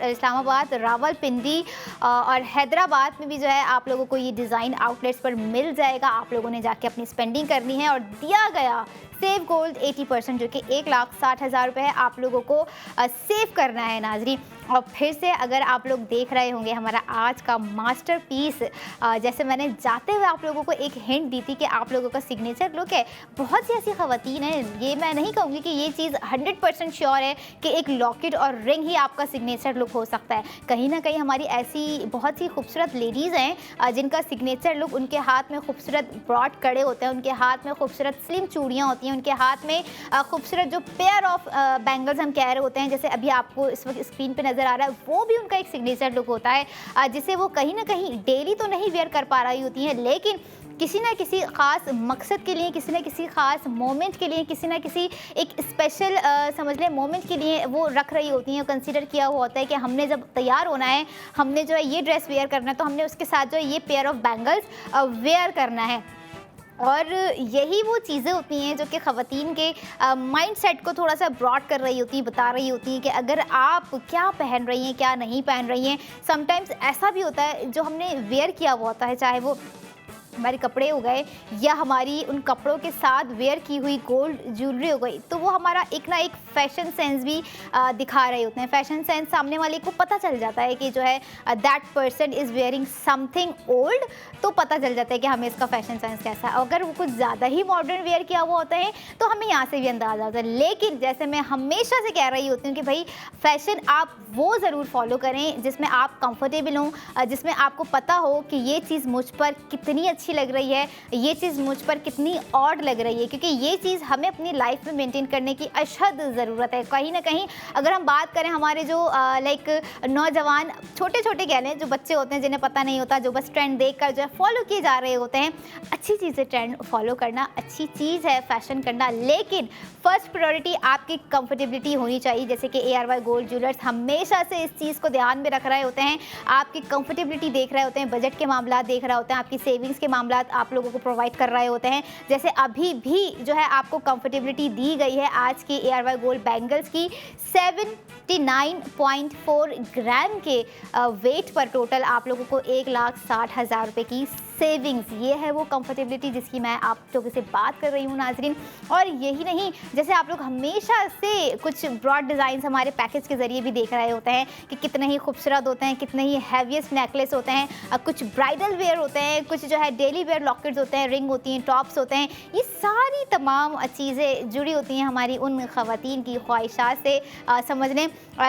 इस्लामाबाद, रावलपिंडी और हैदराबाद में भी जो है आप लोगों को ये डिज़ाइन आउटलेट्स पर मिल जाएगा। आप लोगों ने जाके अपनी स्पेंडिंग करनी है और दिया गया सेव गोल्ड 80% जो कि 1,60,000 रुपये है, आप लोगों को सेव करना है नाजरीन। और फिर से अगर आप लोग देख रहे होंगे हमारा आज का मास्टरपीस, जैसे मैंने जाते हुए आप लोगों को एक हिंट दी थी कि आप लोगों का सिग्नेचर लुक है। बहुत सी ऐसी ख़वातीन हैं, ये मैं नहीं कहूँगी कि ये चीज़ 100% श्योर है कि एक लॉकेट और रिंग ही आपका सिग्नेचर लुक हो सकता है। कहीं ना कहीं हमारी ऐसी बहुत सी खूबसूरत लेडीज़ हैं जिनका सिग्नेचर लुक, उनके हाथ में खूबसूरत ब्रॉड कड़े होते हैं, उनके हाथ में खूबसूरत स्लिम चूड़ियाँ होती हैं, उनके हाथ में खूबसूरत जो पेयर ऑफ बैंगल्स हम कह रहे होते हैं, जैसे अभी आपको इस वक्त स्क्रीन पे नज़र आ रहा है, वो भी उनका एक सिग्नेचर लुक होता है जिसे वो कहीं ना कहीं डेली तो नहीं वेयर कर पा रही होती हैं, लेकिन किसी ना किसी ख़ास मकसद के लिए, किसी ना किसी ख़ास मोमेंट के लिए, किसी ना किसी एक स्पेशल समझ लें मोमेंट के लिए वो रख रही होती हैं। कंसीडर किया हुआ होता है कि हमने जब तैयार होना है, हमने जो है ये ड्रेस वेयर करना है, तो हमने उसके साथ जो है ये पेयर ऑफ बैंगल्स वेयर करना है। और यही वो चीज़ें होती हैं जो कि ख़वातीन के माइंड सेट को थोड़ा सा ब्रॉड कर रही होती हैं, बता रही होती हैं कि अगर आप क्या पहन रही हैं, क्या नहीं पहन रही हैं। समटाइम्स ऐसा भी होता है जो हमने वेयर किया हुआ होता है, चाहे वो हमारे कपड़े हो गए या हमारी उन कपड़ों के साथ वेयर की हुई गोल्ड ज्वेलरी हो गई, तो वो हमारा एक ना एक फ़ैशन सेंस भी दिखा रहे होते हैं। फ़ैशन सेंस सामने वाले को पता चल जाता है कि जो है that person is wearing something old, तो पता चल जाता है कि हमें इसका फ़ैशन सेंस कैसा है। अगर वो कुछ ज़्यादा ही मॉडर्न वेयर किया हुआ होता है तो हमें यहाँ से भी अंदाज़ा होता है। लेकिन जैसे मैं हमेशा से कह रही होती हूँ कि भाई फ़ैशन आप वो ज़रूर फॉलो करें जिसमें आप कंफर्टेबल हों, जिसमें आपको पता हो कि ये चीज़ मुझ पर कितनी अच्छी लग रही है, ये चीज़ मुझ पर कितनी ऑड लग रही है, क्योंकि ये चीज़ हमें अपनी लाइफ में मेंटेन करने की अशद ज़रूरत है। कहीं ना कहीं अगर हम बात करें हमारे जो लाइक नौजवान छोटे छोटे कह लें, जो बच्चे होते हैं जिन्हें पता नहीं होता, जो बस ट्रेंड देख कर जो है फॉलो किए जा रहे होते हैं, अच्छी चीज़ है ट्रेंड फॉलो करना, अच्छी चीज़ है फैशन करना, लेकिन फर्स्ट प्रायोरिटी आपकी कंफर्टेबिलिटी होनी चाहिए। जैसे कि ARY गोल्ड ज्वेलर्स हमेशा से इस चीज़ को ध्यान में रख रहे होते हैं, आपकी कंफर्टेबिलिटी देख रहे होते हैं, बजट के मामला देख रहे होते हैं, आपकी सेविंग्स के मामला आप लोगों को प्रोवाइड कर रहे होते हैं। जैसे अभी भी जो है आपको कंफर्टेबिलिटी दी गई है आज की ARY गोल्ड बैंगल्स की 79.4 ग्राम के वेट पर टोटल आप लोगों को 1,60,000 रुपये की सेविंग्स, ये है वो कंफर्टेबिलिटी जिसकी मैं आप लोगों से बात कर रही हूँ नाजरीन। और यही नहीं, जैसे आप लोग हमेशा से कुछ ब्रॉड डिज़ाइंस हमारे पैकेज के ज़रिए भी देख रहे होते हैं कि कितने ही खूबसूरत होते हैं, कितने ही हैवीएस्ट नेकलेस होते हैं, कुछ ब्राइडल वेयर होते हैं, कुछ जो है डेली वेयर लॉकेट्स होते हैं, रिंग होती हैं, टॉप्स होते हैं। ये सारी तमाम चीज़ें जुड़ी होती हैं हमारी उन ख़वातीन की ख्वाहिशात से। समझ लें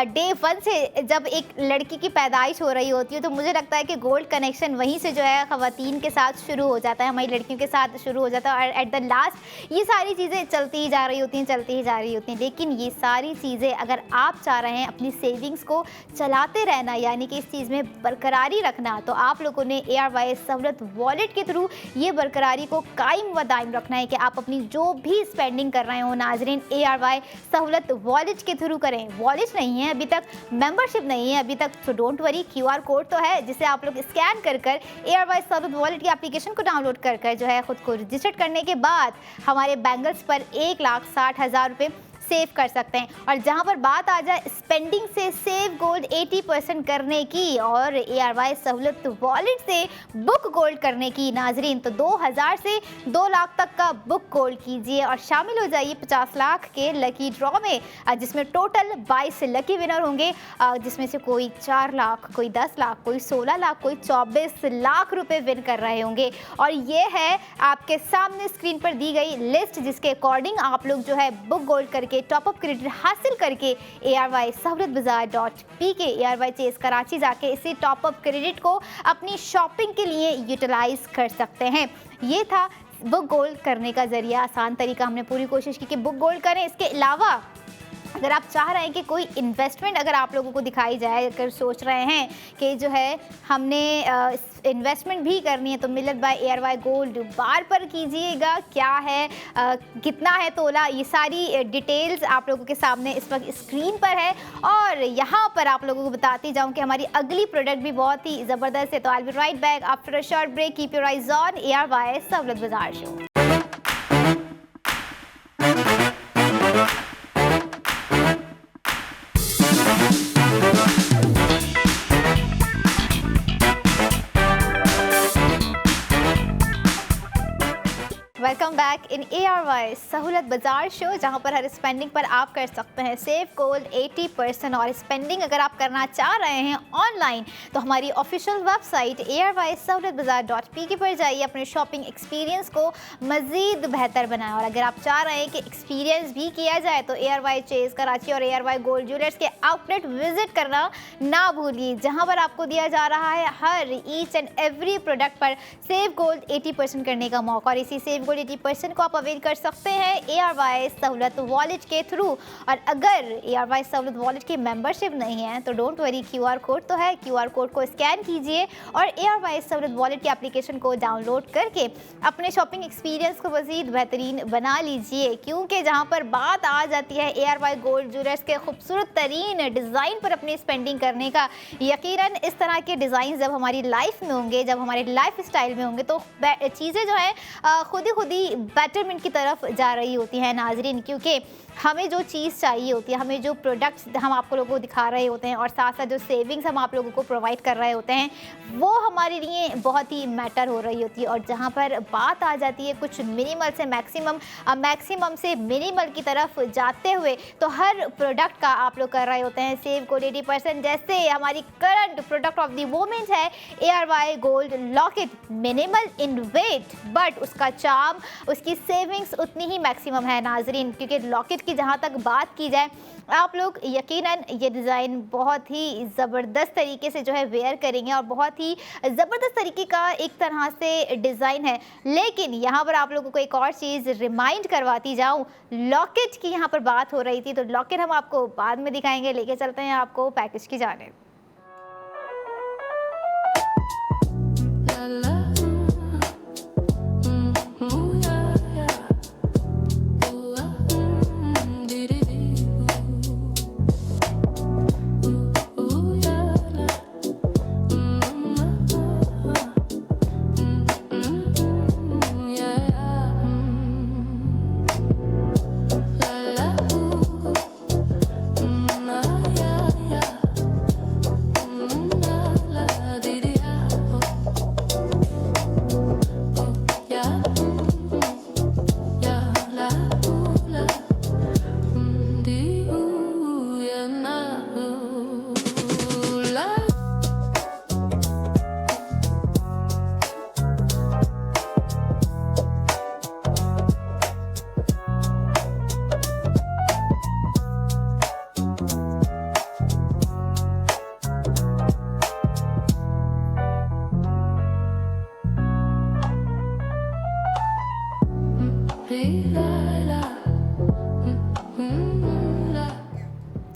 डे 1 से जब एक लड़की की पैदाइश हो रही होती है तो मुझे लगता है कि गोल्ड कनेक्शन वहीं से जो है ख़वातीन के साथ शुरू हो जाता है, हमारी लड़कियों के साथ शुरू हो जाता है, और एट द लास्ट ये सारी चीज़ें चलती ही जा रही होती हैं, चलती ही जा रही होती हैं। लेकिन ये सारी चीज़ें अगर आप चाह रहे हैं अपनी सेविंग्स को चलाते रहना, यानी कि इस चीज़ में बरकरारी रखना, तो आप लोगों ने ARY सहूलत वॉलेट के थ्रू ये बरकरारी को कायम व दायम रखना है कि आप अपनी जो भी स्पेंडिंग कर रहे हो नाजरीन ARY सहूलत वॉलेट के थ्रू करें। वॉलेट नहीं है अभी तक, मेंबरशिप नहीं है अभी तक, तो डोंट वरी, QR कोड तो है जिसे आप लोग स्कैन कर ARY सहूलत वॉलेट की एप्लीकेशन को डाउनलोड कर जो है ख़ुद को रजिस्टर करने के बाद हमारे बैंगल्स पर 1,60,000 रुपये सेव कर सकते हैं। और जहां पर बात आ जाए स्पेंडिंग से सेव गोल्ड 80% करने की और ARY सहूलत वॉलेट से बुक गोल्ड करने की नाजरीन, तो 2,000 से 2 लाख तक का बुक गोल्ड कीजिए और शामिल हो जाइए 50 लाख के लकी ड्रॉ में, जिसमें टोटल 22 लकी विनर होंगे, जिसमें से कोई 4 लाख, कोई 10 लाख, कोई 16 लाख, कोई 24 लाख रुपए विन कर रहे होंगे। और ये है आपके सामने स्क्रीन पर दी गई लिस्ट, जिसके अकॉर्डिंग आप लोग जो है बुक गोल्ड करके टॉपअप क्रेडिट हासिल करके ARY सहूलतबाजार.pk ARY चेस कराची जाके इसी टॉपअप क्रेडिट को अपनी शॉपिंग के लिए यूटिलाइज कर सकते हैं। ये था बुक गोल्ड करने का जरिया, आसान तरीका, हमने पूरी कोशिश की कि बुक गोल्ड करें। इसके अलावा अगर आप चाह रहे हैं कि कोई इन्वेस्टमेंट अगर आप लोगों को दिखाई जाए, अगर सोच रहे हैं कि जो है हमने इन्वेस्टमेंट भी करनी है, तो मिल्लत बाय ARY गोल्ड बार पर कीजिएगा। क्या है, कितना है तोला, ये सारी डिटेल्स आप लोगों के सामने इस वक्त स्क्रीन पर है। और यहाँ पर आप लोगों को बताती जाऊँ कि हमारी अगली प्रोडक्ट भी बहुत ही ज़बरदस्त है। तो I will be right back after a short break. Keep your eyes on ARY Sahulat Bazaar show. Welcome back in ARY Sahulat Bazaar show, जहां पर हर स्पेंडिंग पर आप कर सकते हैं सेव गोल्ड 80%। और स्पेंडिंग अगर आप करना चाह रहे हैं ऑनलाइन तो हमारी ऑफिशियल वेबसाइट ARY सहूलतबाजार.pk पर जाइए, अपने शॉपिंग एक्सपीरियंस को मज़ीद बेहतर बनाएं। और अगर आप चाह रहे हैं कि एक्सपीरियंस भी किया जाए तो ARY चेस कराची और ARY गोल्ड ज्वेलर्स के आउटलेट विजिट करना ना भूलिए, जहाँ पर आपको दिया जा रहा है हर ईच एंड एवरी प्रोडक्ट पर सेव गोल्ड 80% करने का मौका। और इसी सेव गोल्ड 80% को आप अवेल कर सकते हैं ARY सहूलत वॉलेट के थ्रू। और अगर ARY सहूलत वॉलेट की मेंबरशिप नहीं है तो डोंट वरी, QR कोड तो है, QR कोड को स्कैन कीजिए और ARY सहूलत वॉलेट की एप्लीकेशन को डाउनलोड करके अपने शॉपिंग एक्सपीरियंस को मज़ीद बेहतरीन बना लीजिए। क्योंकि जहां पर बात आ जाती है ARY गोल्ड ज्वेलर्स के खूबसूरत तरीन डिज़ाइन पर अपनी स्पेंडिंग करने का, यकीनन इस तरह के डिज़ाइन जब हमारी लाइफ में होंगे, जब हमारे लाइफ स्टाइल में होंगे, तो चीज़ें जो है खुद ही बेटरमेंट की तरफ जा रही होती हैं नाजरीन। क्योंकि हमें जो चीज़ चाहिए होती है, हमें जो प्रोडक्ट्स हम आप लोगों को दिखा रहे होते हैं और साथ साथ जो सेविंग्स हम आप लोगों को प्रोवाइड कर रहे होते हैं, वो हमारे लिए बहुत ही मैटर हो रही होती है। और जहाँ पर बात आ जाती है कुछ मिनिमल से मैक्सिमम, मैक्सिमम से मिनिमल की तरफ जाते हुए, तो हर प्रोडक्ट का आप लोग कर रहे होते हैं सेव गोल्ड 80%। जैसे हमारी current product of the moment है ARY gold locket, minimal in weight but उसका चार्म, उसकी सेविंग्स उतनी ही मैक्सिमम है नाजरीन। क्योंकि लॉकेट की जहाँ तक बात की जाए, आप लोग यकीनन ये डिज़ाइन बहुत ही ज़बरदस्त तरीके से जो है वेयर करेंगे और बहुत ही ज़बरदस्त तरीके का एक तरह से डिज़ाइन है। लेकिन यहाँ पर आप लोगों को एक और चीज़ रिमाइंड करवाती जाऊँ, लॉकेट की यहाँ पर बात हो रही थी, तो लॉकेट हम आपको बाद में दिखाएंगे। लेके चलते हैं आपको पैकेज की जानिब।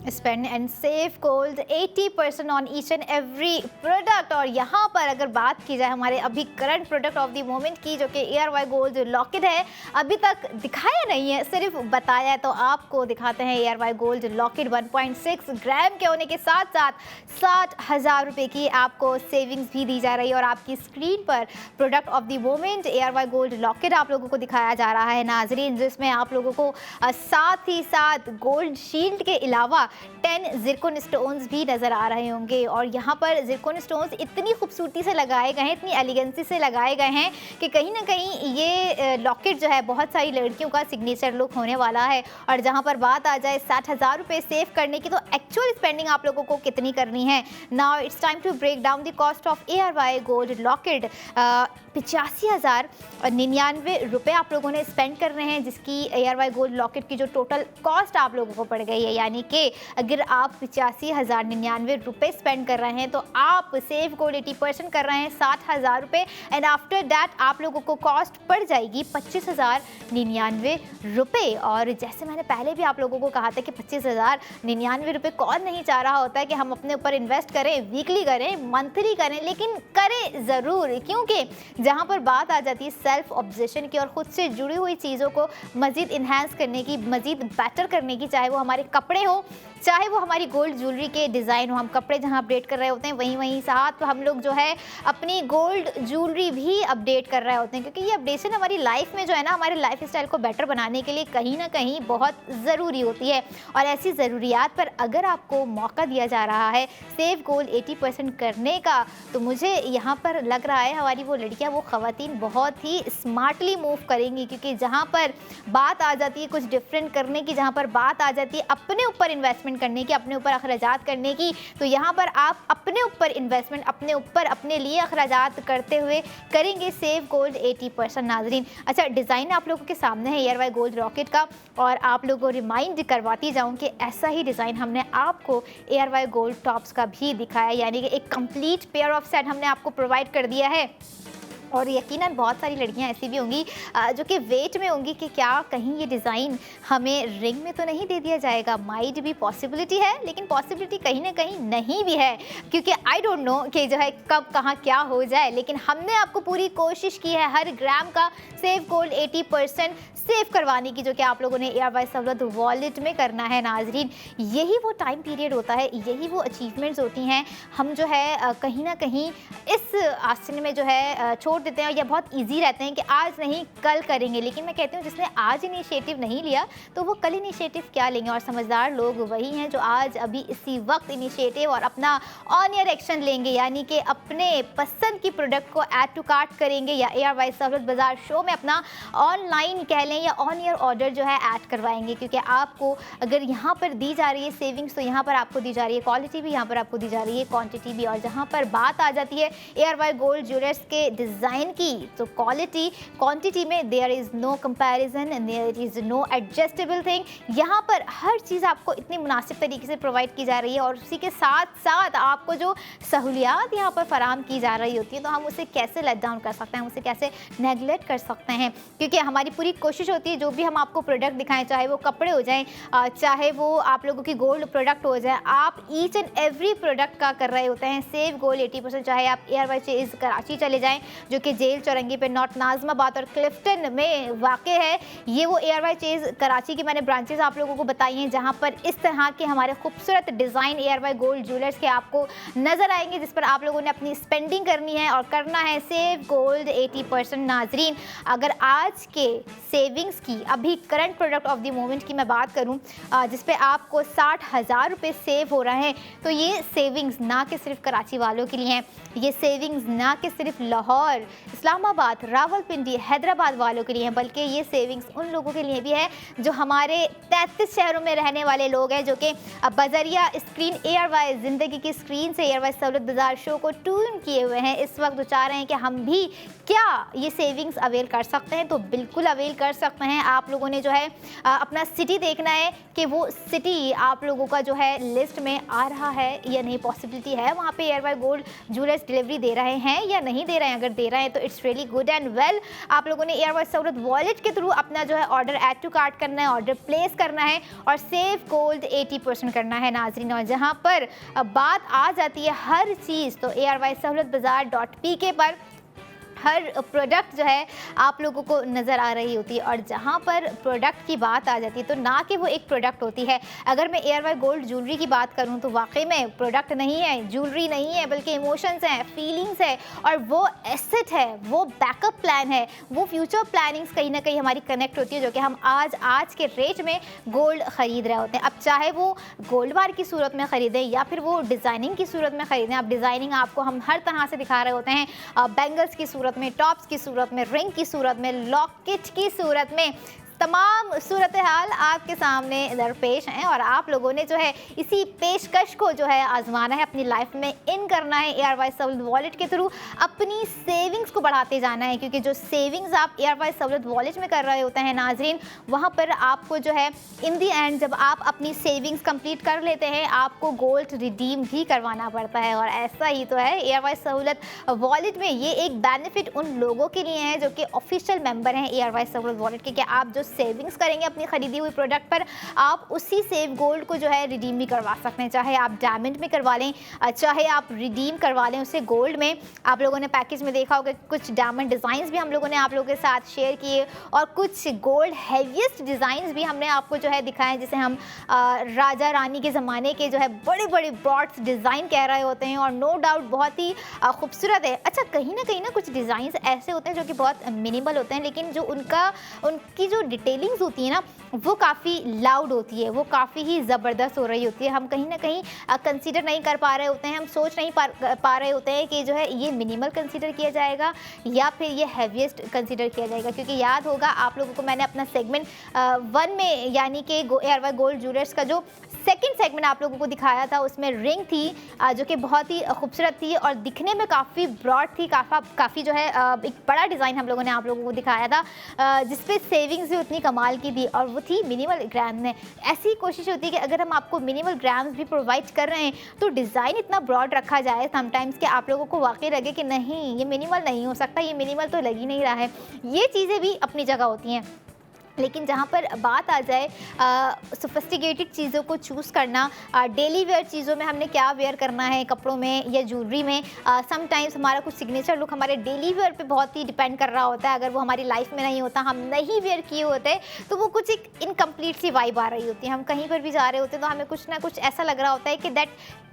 Spend and save gold 80% on each and every product. और यहाँ पर अगर बात की जाए हमारे अभी current product of the moment की, जो कि ARY गोल्ड लॉकेट है, अभी तक दिखाया नहीं है, सिर्फ बताया है, तो आपको दिखाते हैं ARY गोल्ड लॉकेट 1.6 ग्राम के होने के साथ साथ 60,000 रुपये की आपको सेविंग्स भी दी जा रही है। और आपकी स्क्रीन पर product of the moment ARY gold locket आप लोगों को दिखाया जा रहा है नाजरीन, जिसमें आप लोगों को साथ ही साथ गोल्ड शील्ड के अलावा 10 जिरकोन स्टोन्स भी नज़र आ रहे होंगे। और यहाँ पर जिरकोन स्टोन्स इतनी खूबसूरती से लगाए गए हैं, इतनी एलिगेंसी से लगाए गए हैं कि कहीं ना कहीं ये लॉकेट जो है बहुत सारी लड़कियों का सिग्नेचर लुक होने वाला है। और जहाँ पर बात आ जाए 60,000 रुपये सेव करने की, तो एक्चुअल स्पेंडिंग आप लोगों को कितनी करनी है। Now it's time to break down the cost of ARY gold locket. 85,099 रुपये आप लोगों ने स्पेंड कर रहे हैं, जिसकी ARY गोल्ड लॉकेट की जो टोटल कॉस्ट आप लोगों को पड़ गई है। यानी कि अगर आप 85,099 रुपये स्पेंड कर रहे हैं तो आप सेव गोल्ड 80% कर रहे हैं 60,000 रुपये। एंड आफ्टर दैट आप लोगों को कॉस्ट पड़ जाएगी 25,099 रुपये। और जैसे मैंने पहले भी आप लोगों को कहा था कि 25,099 रुपये कौन नहीं चाह रहा होता है कि हम अपने ऊपर इन्वेस्ट करें, वीकली करें, मंथली करें, लेकिन करें ज़रूर, क्योंकि जहाँ पर बात आ जाती है सेल्फ ऑब्जेशन की और ख़ुद से जुड़ी हुई चीज़ों को मज़ीद इन्हांस करने की, मज़ीद बेटर करने की, चाहे वो हमारे कपड़े हो, चाहे वो हमारी गोल्ड ज्वेलरी के डिज़ाइन हो। हम कपड़े जहाँ अपडेट कर रहे होते हैं वहीं साथ हम लोग जो है अपनी गोल्ड ज्वेलरी भी अपडेट कर रहे होते हैं, क्योंकि ये अपडेशन हमारी लाइफ में जो है ना, हमारे लाइफ स्टाइल को बेटर बनाने के लिए कहीं ना कहीं बहुत ज़रूरी होती है। और ऐसी ज़रूरियात पर अगर आपको मौका दिया जा रहा है सेव गोल्ड 80% करने का, तो मुझे यहाँ पर लग रहा है हमारी वो लड़कियाँ, वो ख़वातीन बहुत ही स्मार्टली मूव करेंगी। क्योंकि जहाँ पर बात आ जाती है कुछ डिफरेंट करने की, जहाँ पर बात आ जाती है अपने ऊपर इन्वेस्टमेंट करने की, अपने ऊपर अखराजात करने की, तो यहाँ पर आप अपने ऊपर इन्वेस्टमेंट, अपने ऊपर, अपने लिए अखराजात करते हुए करेंगे सेव गोल्ड 80% नाजरीन। अच्छा, डिज़ाइन आप लोगों के सामने है ARY गोल्ड रॉकेट का, और आप लोगों को रिमाइंड करवाती जाऊँ कि ऐसा ही डिज़ाइन हमने आपको ARY गोल्ड टॉप्स का भी दिखाया, यानी कि एक कंप्लीट पेयर ऑफ सेट हमने आपको प्रोवाइड कर दिया है। और यकीनन बहुत सारी लड़कियां ऐसी भी होंगी जो कि वेट में होंगी कि क्या कहीं ये डिज़ाइन हमें रिंग में तो नहीं दे दिया जाएगा। माइट भी पॉसिबिलिटी है, लेकिन पॉसिबिलिटी कहीं ना कहीं नहीं भी है, क्योंकि आई डोंट नो कि जो है कब कहाँ क्या हो जाए। लेकिन हमने आपको पूरी कोशिश की है हर ग्राम का सेव गोल्ड 80% सेव करवाने की, जो कि आप लोगों ने ARY सहूलत वॉलेट में करना है नाजरीन। यही वो टाइम पीरियड होता है, यही वो अचीवमेंट्स होती हैं। हम जो है कहीं ना कहीं इस आस्तीने में जो है छोड़ देते हैं, या बहुत इजी रहते हैं कि आज नहीं कल करेंगे। लेकिन मैं कहती हूँ जिसने आज इनिशिएटिव नहीं लिया तो वो कल इनिशिएटिव क्या लेंगे। और समझदार लोग वही हैं जो आज अभी इसी वक्त इनिशिएटिव और अपना ऑन ईयर एक्शन लेंगे, यानी कि अपने पसंद की प्रोडक्ट को ऐड टू कार्ट करेंगे, या ARY सहूलत बाजार शो में अपना ऑनलाइन कह लें या ऑन ईयर ऑर्डर जो है ऐड करवाएंगे। क्योंकि आपको अगर यहाँ पर दी जा रही है सेविंग्स, तो यहाँ पर आपको दी जा रही है क्वालिटी भी, यहाँ पर आपको दी जा रही है क्वांटिटी भी। और जहाँ पर बात आ जाती है ARY गोल्ड ज्वेलर्स के डिज़ाइन की, तो क्वालिटी क्वांटिटी में there is no comparison, there is no adjustable thing. यहाँ पर हर चीज़ आपको इतनी मुनासिब तरीके से प्रोवाइड की जा रही है, और उसी के साथ साथ आपको जो सहूलियात यहाँ पर फराहम की जा रही होती है, तो हम उसे कैसे लेट डाउन कर सकते हैं, हम उसे कैसे नेगलेक्ट कर सकते हैं। क्योंकि हमारी पूरी कोशिश होती है जो भी हम आपको प्रोडक्ट दिखाएं, चाहे वो कपड़े हो जाएं, चाहे वो आप लोगों की गोल्ड प्रोडक्ट हो जाए, आप ईच एंड एवरी प्रोडक्ट का कर रहे होते हैं सेव गोल्ड 80%। चाहे आप ARY चेज़ कराची चले जाएँ, जो कि जेल चौरंगी पे नॉर्थ नाज़माबाद और क्लिफ्टन में वाक़ है। ये वो ARY चेज़ कराची की मैंने ब्रांचेस आप लोगों को बताई हैं, जहाँ पर इस तरह के हमारे खूबसूरत डिज़ाइन ARY गोल्ड ज्वेलर्स के आपको नज़र आएंगे, जिस पर आप लोगों ने अपनी स्पेंडिंग करनी है और करना है सेव गोल्ड 80% नाजरीन। अगर आज के सेविंग्स की, अभी current product of the moment की मैं बात करूँ, जिस पे आपको 60,000 रुपये सेव हो रहे हैं, तो ये सेविंग्स ना कि सिर्फ कराची वालों के लिए हैं, ये सेविंग्स ना कि सिर्फ लाहौर, इस्लामाबाद, रावलपिंडी, हैदराबाद वालों के लिए हैं, बल्कि ये सेविंग्स उन लोगों के लिए भी है जो हमारे 33 शहरों में रहने वाले लोग हैं, जो कि बजरिया स्क्रीन ARY ज़िंदगी की स्क्रीन से ARY सहूलत बाजार शो को ट्यून किए हुए हैं। इस वक्त चाह रहे हैं कि हम भी क्या ये सेविंग्स अवेल कर सकते हैं, तो बिल्कुल अवेल कर सकते सकते हैं। आप लोगों ने जो है अपना सिटी देखना है कि वो सिटी आप लोगों का जो है लिस्ट में आ रहा है या नहीं, पॉसिबिलिटी है वहाँ पे A R Y gold jewellers delivery दे रहे हैं या नहीं दे रहे हैं। अगर दे रहे हैं तो it's really good and well. आप लोगों ने एयर वाई सहूलत वॉलेट के थ्रू अपना जो है ऑर्डर ऐड टू कार्ट करना है, ऑर्डर प्लेस करना है और सेव गोल्ड 80% करना है नाजरीन। और जहाँ पर बात आ जाती है हर चीज़, तो ARY-सहूलतबाजार.pk पर हर प्रोडक्ट जो है आप लोगों को नज़र आ रही होती है। और जहाँ पर प्रोडक्ट की बात आ जाती है तो ना कि वो एक प्रोडक्ट होती है। अगर मैं एयर वाई गोल्ड ज्वेलरी की बात करूँ तो वाकई में प्रोडक्ट नहीं है, ज्वेलरी नहीं है, बल्कि इमोशंस हैं, फीलिंग्स है और वो एसेट है, वो बैकअप प्लान है, वो फ्यूचर प्लानिंग्स कहीं ना कहीं हमारी कनेक्ट होती है, जो कि हम आज के रेट में गोल्ड ख़रीद रहे होते हैं। अब चाहे वो गोल्ड बार की सूरत में ख़रीदें या फिर वो डिज़ाइनिंग की सूरत में ख़रीदें। अब डिज़ाइनिंग आपको हम हर तरह से दिखा रहे होते हैं, बैंगल्स की सूरत में, टॉप्स की सूरत में, रिंग की सूरत में, लॉकेट की सूरत में, तमाम सूरत हाल आपके सामने दरपेश हैं। और आप लोगों ने जो है इसी पेशकश को जो है आजमाना है, अपनी लाइफ में इन करना है। ARY सहूलत वॉलेट के थ्रू अपनी सेविंग्स को बढ़ाते जाना है, क्योंकि जो सेविंग्स आप ARY सहूलत वॉलेट में कर रहे होते हैं नाजरीन, वहाँ पर आपको जो है इन दी एंड जब आप अपनी सेविंग्स कंप्लीट कर लेते हैं आपको गोल्ड रिडीम भी करवाना पड़ता है। और ऐसा ही तो है, ARY सहूलत वॉलेट में ये एक बेनिफिट उन लोगों के लिए है जो कि ऑफिशियल मेंबर हैं ARY सहूलत वॉलेट के, कि आप जो सेविंग्स करेंगे अपनी खरीदी हुई प्रोडक्ट पर, आप उसी सेव गोल्ड को जो है रिडीम भी करवा सकते हैं। चाहे आप डायमंड में करवा लें, चाहे आप रिडीम करवा लें उसे गोल्ड में। आप लोगों ने पैकेज में देखा होगा कुछ डायमंड डिज़ाइंस भी हम लोगों ने आप लोगों के साथ शेयर किए और कुछ गोल्ड हैवीएस्ट डिज़ाइंस भी हमने आपको जो है दिखाए, जिसे हम राजा रानी के ज़माने के जो है बड़े बड़े ब्रॉड्स डिज़ाइन कह रहे होते हैं। और नो डाउट बहुत ही खूबसूरत है। अच्छा, कहीं ना कुछ डिज़ाइंस ऐसे होते हैं जो कि बहुत मिनिमल होते हैं, लेकिन जो उनकी जो डिटेलिंग्स होती है ना, वो काफ़ी लाउड होती है, वो काफ़ी ही ज़बरदस्त हो रही होती है। हम कहीं ना कहीं कंसीडर नहीं कर पा रहे होते हैं, हम सोच नहीं पा रहे होते हैं कि जो है ये मिनिमल कंसीडर किया जाएगा या फिर ये हैवीएस्ट कंसीडर किया जाएगा। क्योंकि याद होगा आप लोगों को मैंने अपना सेगमेंट 1 में यानी कि ARY गोल्ड ज्वेलर्स का जो सेकंड सेगमेंट आप लोगों को दिखाया था, उसमें रिंग थी जो कि बहुत ही खूबसूरत थी और दिखने में काफ़ी ब्रॉड थी, काफ़ी जो है एक बड़ा डिज़ाइन हम लोगों ने आप लोगों को दिखाया था, जिसपे सेविंग्स भी उतनी कमाल की थी और वो थी मिनिमल ग्राम में। ऐसी कोशिश होती है कि अगर हम आपको मिनिमल ग्राम्स भी प्रोवाइड कर रहे हैं तो डिज़ाइन इतना ब्रॉड रखा जाए समटाइम्स कि आप लोगों को वाकई लगे कि नहीं ये मिनिमल नहीं हो सकता, ये मिनिमल तो लग ही नहीं रहा है। ये चीज़ें भी अपनी जगह होती हैं, लेकिन जहाँ पर बात आ जाए सोफिस्टिकेटेड चीज़ों को चूज़ करना, डेली वेयर चीज़ों में हमने क्या वेयर करना है, कपड़ों में या ज्वेलरी में, समटाइम्स हमारा कुछ सिग्नेचर लुक हमारे डेली वेयर पे बहुत ही डिपेंड कर रहा होता है। अगर वो हमारी लाइफ में नहीं होता, हम नहीं वेयर किए होते, तो वो कुछ एक इनकम्प्लीट सी वाइब आ रही होती है। हम कहीं पर भी जा रहे होते हैं तो हमें कुछ ना कुछ ऐसा लग रहा होता है कि that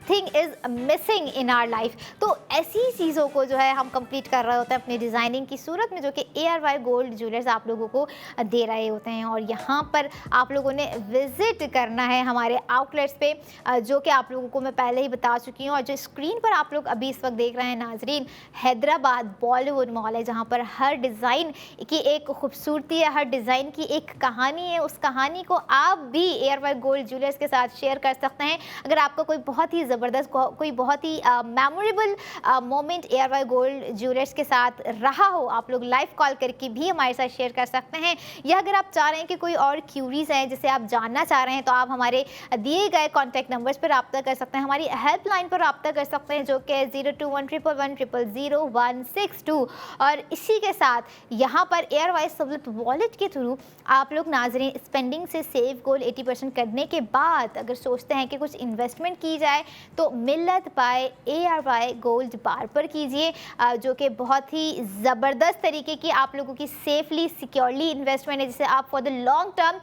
thing is missing in our life. तो ऐसी चीज़ों को जो है हम कंप्लीट कर रहे होते हैं अपनी डिज़ाइनिंग की सूरत में, जो कि ARY गोल्ड ज्वेलर्स आप लोगों को दे रहे होते हैं। और यहाँ पर आप लोगों ने विज़िट करना है हमारे आउटलेट्स पे, जो कि आप लोगों को मैं पहले ही बता चुकी हूँ। और जो स्क्रीन पर आप लोग अभी इस वक्त देख रहे हैं नाजरीन, हैदराबाद बॉलीवुड मॉल है, जहाँ पर हर डिज़ाइन की एक खूबसूरती है, हर डिज़ाइन की एक कहानी है। उस कहानी को आप भी ARY गोल्ड ज्वेलर्स के साथ शेयर कर सकते हैं। अगर आपका कोई बहुत ही ज़बरदस्त, कोई बहुत ही memorable moment ARY gold jewellers के साथ रहा हो, आप लोग लाइव कॉल करके भी हमारे साथ शेयर कर सकते हैं। या अगर आप चाह रहे हैं कि कोई और क्यूरीज है जिसे आप जानना चाह रहे हैं, तो आप हमारे दिए गए कॉन्टैक्ट नंबर्स पर रब्ता कर सकते हैं, हमारी हेल्पलाइन पर रब्ता कर सकते हैं, जो कि 0211110162। और इसी के साथ यहाँ पर ARY सहूलत वॉलेट के थ्रू आप लोग नाज़रीन स्पेंडिंग से सेव गोल्ड 80% करने के बाद अगर सोचते हैं कि कुछ इन्वेस्टमेंट की जाए तो मिल्लत बाय ARY गोल्ड बार पर कीजिए, जो कि बहुत ही ज़बरदस्त तरीके की आप लोगों की सेफली सिक्योरली इन्वेस्टमेंट है, जिसे आप फॉर द लॉन्ग टर्म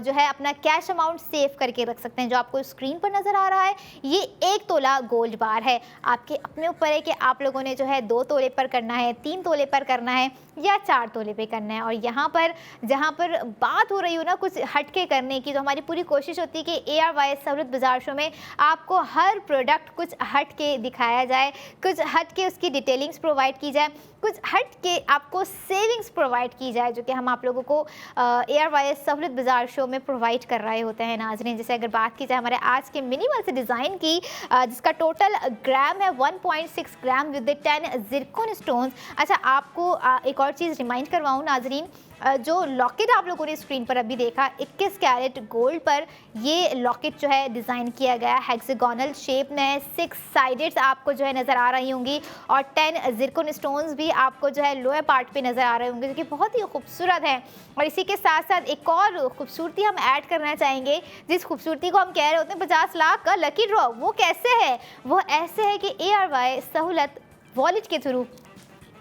जो है अपना कैश अमाउंट सेव करके रख सकते हैं। जो आपको स्क्रीन पर नज़र आ रहा है ये 1 तोला गोल्ड बार है। आपके अपने ऊपर है कि आप लोगों ने जो है 2 तोले पर करना है, 3 तोले पर करना है या 4 तोले पे करना है। और यहाँ पर जहाँ पर बात हो रही हो ना कुछ हटके करने की, तो हमारी पूरी कोशिश होती है कि ARY सहूलत बाजार शो में आपको हर प्रोडक्ट कुछ हट के दिखाया जाए, कुछ हट के उसकी डिटेलिंग्स प्रोवाइड की जाए, कुछ हट के आपको सेविंग्स प्रोवाइड की जाए, जो कि हम आप लोगों को ARY सहूलत बाजार शो में प्रोवाइड कर रहे होते हैं नाज़रीन। जैसे अगर बात की जाए हमारे आज के मिनिमल से डिज़ाइन की, जिसका टोटल ग्राम है 1.6 ग्राम विद 10 ज़िरकॉन स्टोन्स। अच्छा, आपको एक और चीज़ रिमाइंड करवाऊँ नाज़रीन जो लॉकेट आप लोगों ने स्क्रीन पर अभी देखा 21 कैरेट गोल्ड पर ये लॉकेट जो है डिज़ाइन किया गया है। हेक्सागोनल शेप में 6 साइडेड्स आपको जो है नज़र आ रही होंगी और 10 ज़िरकॉन स्टोन्स भी आपको जो है लोअर पार्ट पे नज़र आ रहे होंगे, जो कि बहुत ही खूबसूरत है। और इसी के साथ साथ एक और खूबसूरती हम ऐड करना चाहेंगे, जिस खूबसूरती को हम कह रहे होते हैं 50 लाख का लकी ड्रॉ। वो कैसे है? वो ऐसे है कि ARY सहूलत वॉलेट के थ्रू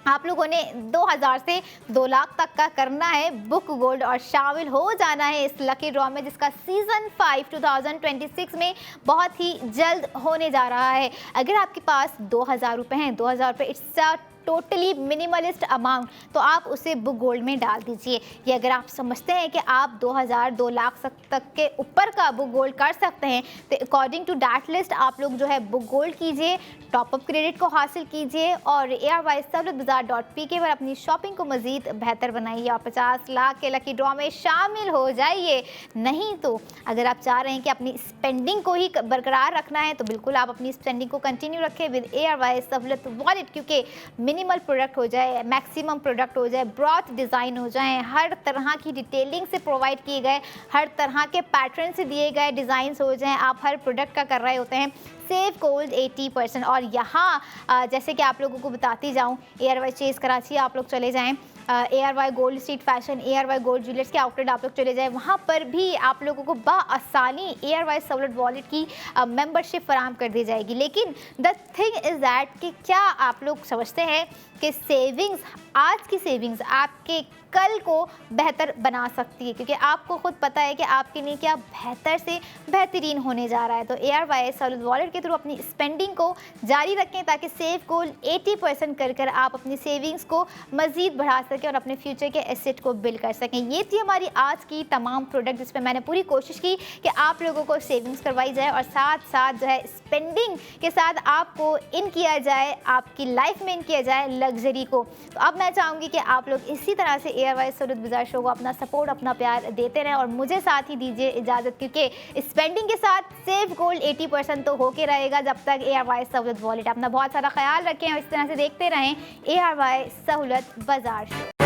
आप लोगों ने 2000 से 2 लाख तक का करना है बुक गोल्ड और शामिल हो जाना है इस लकी ड्रॉ में, जिसका सीज़न 5 2026 में बहुत ही जल्द होने जा रहा है। अगर आपके पास 2000 रुपये हैं, 2000 रुपये इट्स टोटली मिनिमलिस्ट अमाउंट, तो आप उसे बुक गोल्ड में डाल दीजिए। ये अगर आप समझते हैं कि आप 2000 2 लाख तक के ऊपर का बुक गोल्ड कर सकते हैं, तो अकॉर्डिंग टू दैट लिस्ट आप लोग जो है बुक गोल्ड कीजिए, टॉपअप क्रेडिट को हासिल कीजिए और ARY-सहूलतबाजार.pk पर अपनी शॉपिंग को मज़ीद बेहतर बनाइए और 50 लाख के लकी ड्रॉ में शामिल हो जाइए। नहीं तो अगर आप चाह रहे हैं कि अपनी स्पेंडिंग को ही बरकरार रखना है, तो बिल्कुल आप अपनी स्पेंडिंग को कंटिन्यू रखें विद ARY सहूलत वॉलेट, क्योंकि मिनिमल प्रोडक्ट हो जाए, मैक्सिमम प्रोडक्ट हो जाए, ब्रॉड डिज़ाइन हो जाए, हर तरह की डिटेलिंग से प्रोवाइड किए गए, हर तरह के पैटर्न से दिए गए डिज़ाइंस हो जाएं, आप हर प्रोडक्ट का कर रहे होते हैं सेव गोल्ड 80%। और यहाँ जैसे कि आप लोगों को बताती जाऊँ, ARY चेज़ कराची आप लोग चले जाएँ, ARY gold street fashion, ARY gold jewellers के आउटलेट आप लोग चले जाएँ, वहाँ पर भी आप लोगों को बाआसानी ARY सहूलत वॉलेट की मेंबरशिप फराहम कर दी जाएगी। लेकिन द थिंग इज़ दैट कि क्या आप लोग समझते हैं कि सेविंग्स, आज की सेविंग्स आपके कल को बेहतर बना सकती है, क्योंकि आपको खुद पता है कि आपके लिए क्या बेहतर से बेहतरीन होने जा रहा है। तो ARY सहूलत वॉलेट के थ्रू अपनी स्पेंडिंग को जारी रखें ताकि सेव गोल्ड 80% कर आप अपनी सेविंग्स को मज़ीद बढ़ा सकें और अपने फ्यूचर के एसेट को बिल्ड कर सकें। ये थी हमारी आज की तमाम प्रोडक्ट, जिस पर मैंने पूरी कोशिश की कि आप लोगों को सेविंग्स करवाई जाए और साथ साथ जो है स्पेंडिंग के साथ आपको इन किया जाए, आपकी लाइफ में इन किया जाए लग्जरी को। तो अब मैं चाहूँगी कि आप लोग इसी तरह से ARY सहूलत बाजार शो को अपना सपोर्ट, अपना प्यार देते रहें और मुझे साथ ही दीजिए इजाज़त, क्योंकि स्पेंडिंग के साथ सेव गोल्ड 80% तो होके रहेगा जब तक ARY सहूलत वॉलेट। अपना बहुत सारा ख्याल रखें और इस तरह से देखते रहें ARY सहूलत बाजार शो।